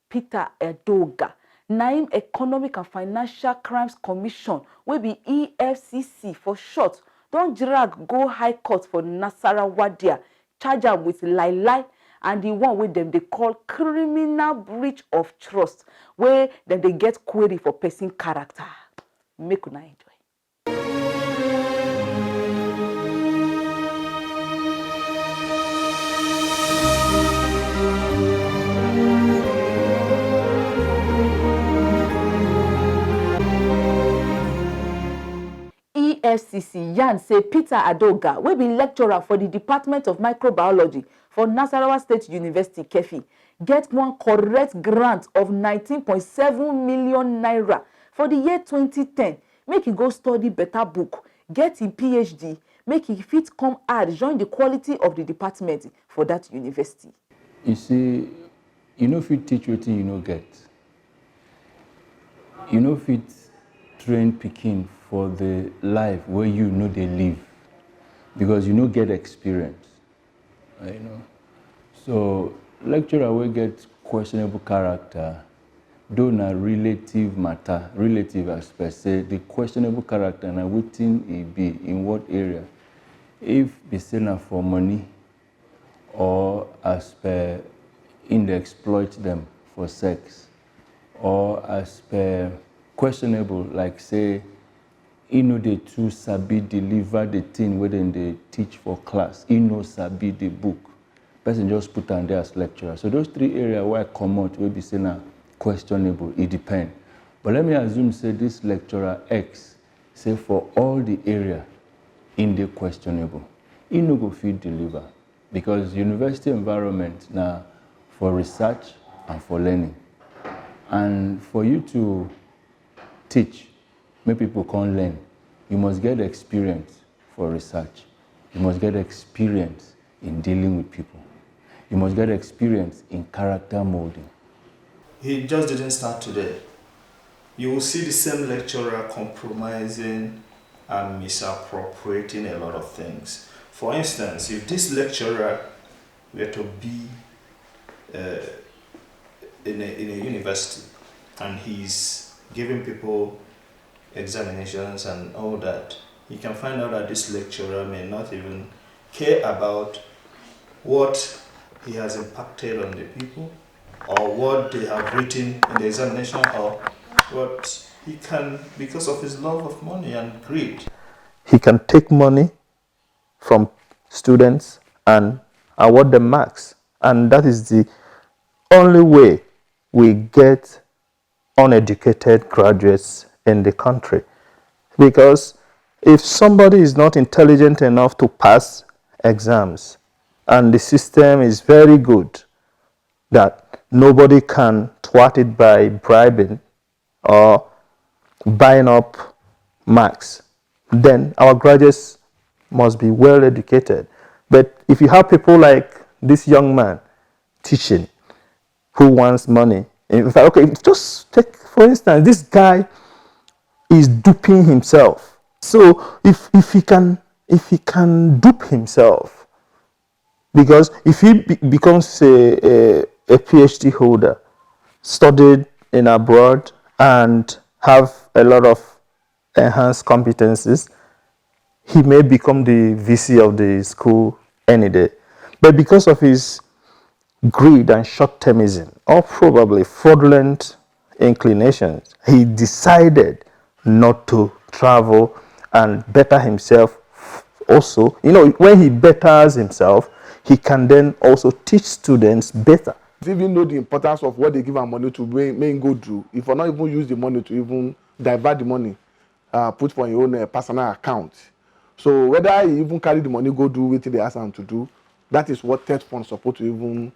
Speaker 6: Peter Adoga, na Economic and Financial Crimes Commission, wey be EFCC for short, don drag go High Court for Nasarawa there, charge am with lie and the one wey dem dey call criminal breach of trust, wey dem dey get query for person character. Make una enjoy. EFCC yarn say Peter Adoga, wey be lecturer for the Department of Microbiology for Nasarawa State University, Kefi, get one correct grant of 19.7 million naira for the year 2010. Make he go study better book, get him PhD, make he fit come add join the quality of the department for that university.
Speaker 7: You see, you know fit teach wetin you no get. You know fit train pikin for the life where you know they live, because you know get experience. You know, so lecturer will get questionable character, though na relative matter, relative as per se. The questionable character na wetin e be in what area. If be say na for money, or as per in they exploit them for sex, or as per questionable, like say, he know they too sabi deliver the thing where they teach for class. He know sabi the book. Person just put on there as lecturer. So those three areas where I come out will be saying na questionable. It depends. But let me assume say this lecturer X say for all the area in the questionable, he no go fit deliver, because university environment now for research and for learning, and for you to teach, make people can learn, you must get experience for research. You must get experience in dealing with people. You must get experience in character molding.
Speaker 8: He just didn't start today. You will see the same lecturer compromising and misappropriating a lot of things. For instance, if this lecturer were to be in a university and he's giving people examinations and all that, you can find out that this lecturer may not even care about what he has impacted on the people or what they have written in the examination hall, but he can, because of his love of money and greed,
Speaker 7: He can take money from students and award them marks. And that is the only way we get uneducated graduates in the country. Because if somebody is not intelligent enough to pass exams, and the system is very good, that nobody can thwart it by bribing or buying up marks, then our graduates must be well educated. But if you have people like this young man teaching who wants money, in fact, okay, just take for instance, this guy is duping himself. So if he can dupe himself, because if he becomes a PhD holder, studied in abroad and have a lot of enhanced competencies, he may become the VC of the school any day. But because of his greed and short-termism, or probably fraudulent inclinations, he decided not to travel and better himself. Also, you know, when he betters himself, he can then also teach students better.
Speaker 5: Even know the importance of what they give our money to make go do. If you not even use the money to even divert the money, put for your own personal account. So whether you even carry the money go do what they ask them to do, That is what third fund supposed to even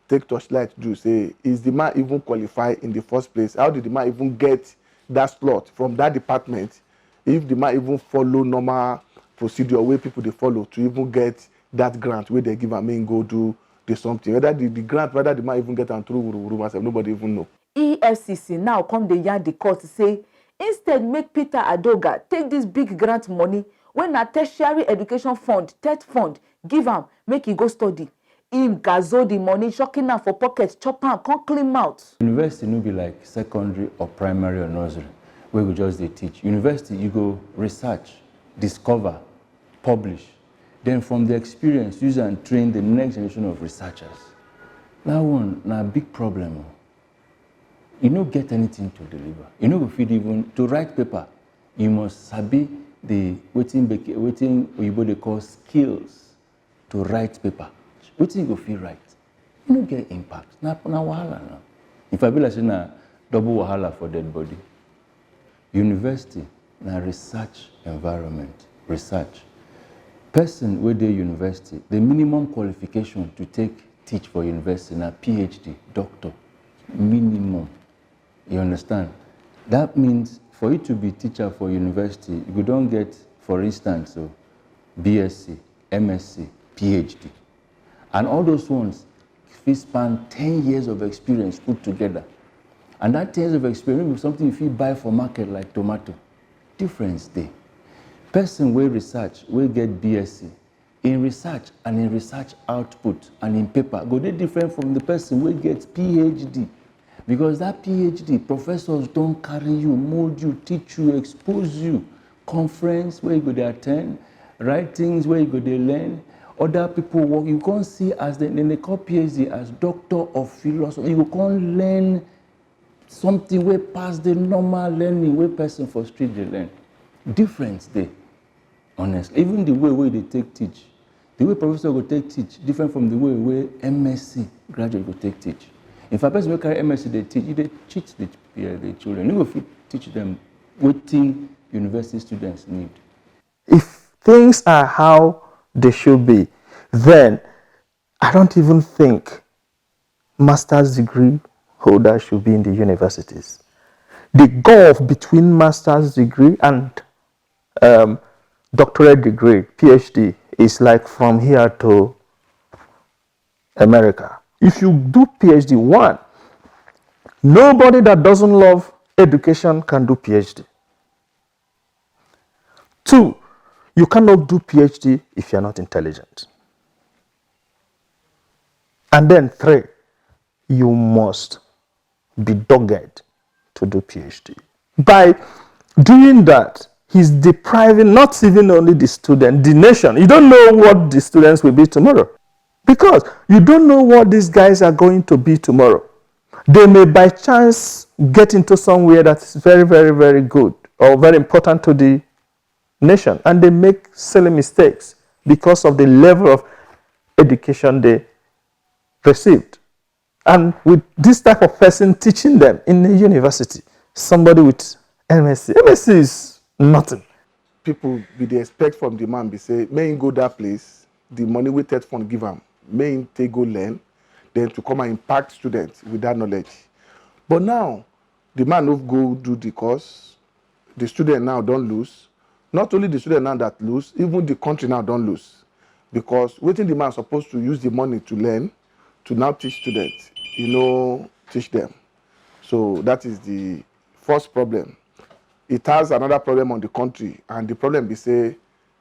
Speaker 5: take torchlight to do. Say, is the man even qualified in the first place? How did the man even get that slot from that department? If the man even follow normal procedure where people they follow to even get that grant where they give a man go do the something. Whether the grant, whether the man even get them through myself, nobody even know.
Speaker 6: EFCC now come the yarn the court say instead make Peter Adoga take this big grant money when a tertiary education fund, third fund, give am make he go study. Him gazo the money, shocking am for pocket, chop am, come clean mouth.
Speaker 9: University no be like secondary or primary or nursery where we just they teach. University you go research, discover, publish. Then from the experience, use and train the next generation of researchers. That one na big problem. You don't get anything to deliver. You know, if you even to write paper, you must sabi the waiting Oyibo they call skills to write paper. Waiting you go feel right. You don't get impact. Na wahala now. If I be like say na double wahala for dead body. University na research environment. Research. Person where they university, the minimum qualification to teach for university na PhD, doctor, minimum. You understand? That means for you to be teacher for university, you don't get, for instance, so BSc, MSc, PhD. And all those ones, we span 10 years of experience put together. And that 10 years of experience is something if you buy for market like tomato. Difference there. Person will research, will get BSc. In research and in research output and in paper, go they different from the person will get PhD. Because that PhD, professors don't carry you, mold you, teach you, expose you. Conference where you go to attend, writings where you go to learn. Other people work, you can't see as they call PhD as doctor of philosophy. You can't learn something where past the normal learning where person for street they learn. Difference there, honestly. Even the way they take teach, the way professor go take teach, different from the way MSc graduate go take teach. If a person will carry MSc, they teach the children. You go teach them what thing university students need.
Speaker 7: If things are how they should be, then I don't even think master's degree holders should be in the universities. The gulf between master's degree and doctorate degree, PhD, is like from here to America. If you do PhD, one, nobody that doesn't love education can do PhD. Two, you cannot do PhD if you're not intelligent. And then three, you must be dogged to do PhD. By doing that, he's depriving not even only the student, the nation. You don't know what the students will be tomorrow. Because you don't know what these guys are going to be tomorrow. They may by chance get into somewhere that's very, very, very good or very important to the nation. And they make silly mistakes because of the level of education they received. And with this type of person teaching them in the university, somebody with MSc is nothing.
Speaker 5: People be they expect from the man be say, may he go that place, the money we take from give him, may he take go learn, then to come and impact students with that knowledge. But now, the man no go do the course, the student now don't lose. Not only the student now that lose, even the country now don't lose. Because waiting the man supposed to use the money to learn, to now teach students, teach them. So that is the first problem. It has another problem on the country, and the problem is say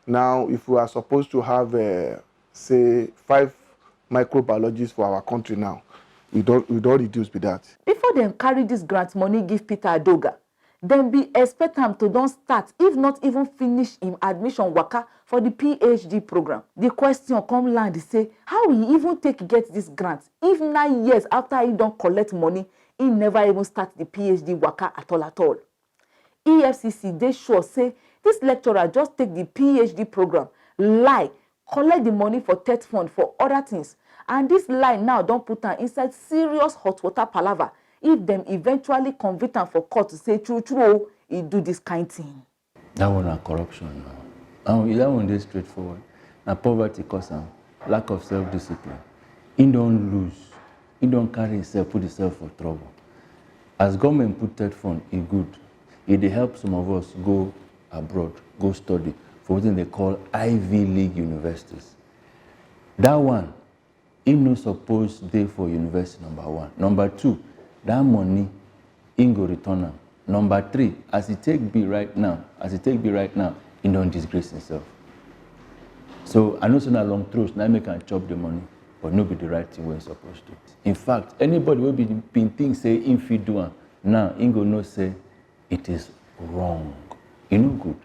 Speaker 5: now if we are supposed to have say 5 microbiologists for our country now, we don't reduce with that.
Speaker 6: Before them carry this grant money give Peter Adoga, then be expect him to don't start, if not even finish him admission waka for the PhD program. The question come land say how he even get this grant if 9 years after he don't collect money, he never even start the PhD waka at all. EFCC they sure say this lecturer just take the PhD program, lie, collect the money for third fund for other things, and this lie now don't put her inside serious hot water palaver if them eventually convict him for court to say true he do this kind thing.
Speaker 9: That one is corruption now. That one is straightforward. Now poverty cause him. lack of self-discipline. He don't lose. He don't carry himself, put himself for trouble. As government put that fund, it good. It dey help some of us go abroad, go study for what they call Ivy League universities. That one, he no suppose dey for university number one. Number two, that money, he go return am. Number three, as he take be right now, he don't disgrace himself. So I know say na long throat, now make am chop the money, but no be the right thing wey he supposed to. In fact, anybody wey been think say him fit do am, now he go know say it is wrong. E no good.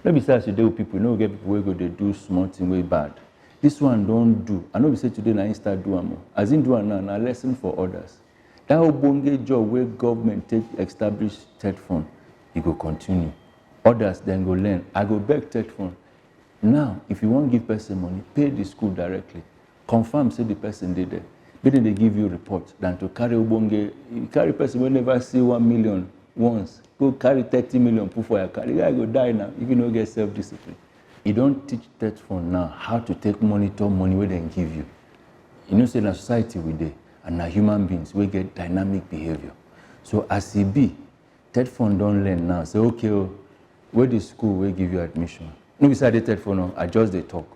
Speaker 9: No be say as you dey with people, you no get people wey go dey do small thing wey bad. This one don't do. I know we say today na him start do am. As him do am now, na lesson for others. That ogbonge job where government take establish third fund, e go continue. Others then go learn. I go beg third fund. Now, if you want give person money, pay the school directly. Confirm say the person did there. Better they give you report than to carry ogbonge. You carry person will never see 1 million once. Go carry 30 million put for your car. The guy go die now if you don't get self-discipline. You don't teach third fund now how to take monitor money where they give you. You know, say in a society we dey, and na human beings we get dynamic behavior. So as e be, third fund don't learn now. Say okay, where the school will give you admission. No be say the third fund, I just they talk.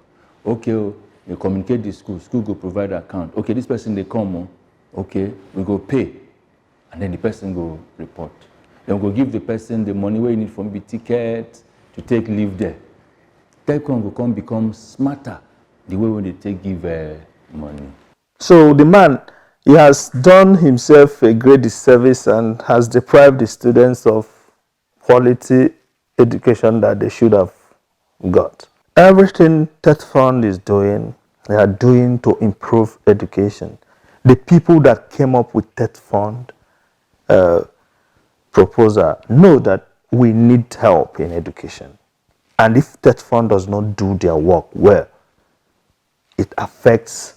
Speaker 9: Okay, you communicate the school go provide account. Okay, this person they come, okay, we go pay, and then the person go report. Then we go give the person the money where you need from the ticket to take leave there. Third fund will come become smarter the way when they take give money.
Speaker 7: So the man, he has done himself a great disservice and has deprived the students of quality education that they should have got. Everything Tech Fund is doing, they are doing to improve education. The people that came up with Tech Fund proposal know that we need help in education. And if Tech Fund does not do their work well, it affects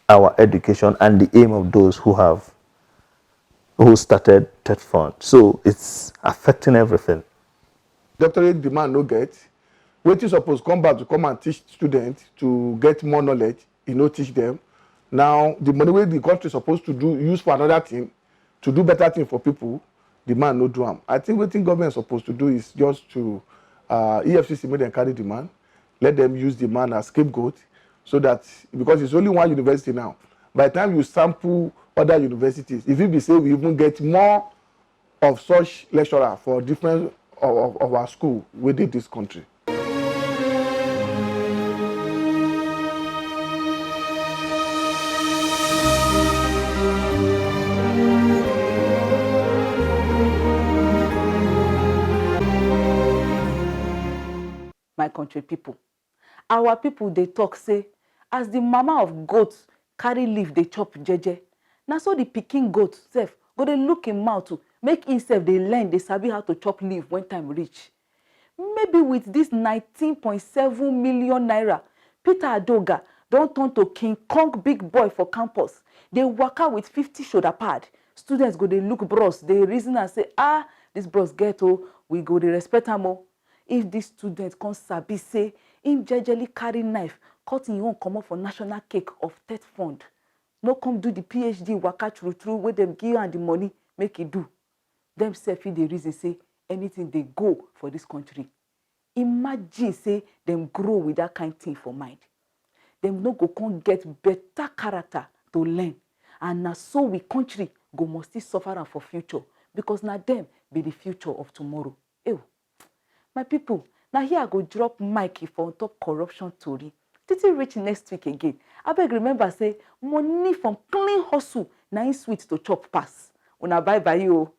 Speaker 7: our education and the aim of those who started Tech Fund. So it's affecting everything.
Speaker 5: Doctorate demand no get. Wetin suppose come back to come and teach students to get more knowledge, you know, teach them. Now the money wey the country supposed to use for another thing, to do better thing for people, the man no do am. I think wetin government supposed to do is just to EFCC make them carry the man, let them use the man as scapegoat, so that because it's only one university now. By the time you sample other universities, if it be say we even get more of such lecturer for different of our school within this country.
Speaker 6: My country people, our people they talk say as the mama of goats carry leaf they chop jeje, na so the pikin goat sef go dey look him mouth to make himself they learn they sabi how to chop leaf when time reach. Maybe with this 19.7 million naira, Peter Adoga don't turn to King Kong big boy for campus. They work out with 50 shoulder pad. Students go they look bros, they reason and say, this bros get we go they respect am. If this student come sabi say him jejely carry knife, cut him own come up for national cake of Tech Fund, no come do the PhD waka true where them give and the money make it do. Them self in the reason say anything they go for this country. Imagine say them grow with that kind thing for mind. Them no go come get better character to learn, and now so we country go must still suffer am for future because now them be the future of tomorrow. Ew. My people, now here I go drop mic for on top corruption story. Till reach next week again. I beg remember say money from clean hustle na in sweet to chop pass. Una bye bye you.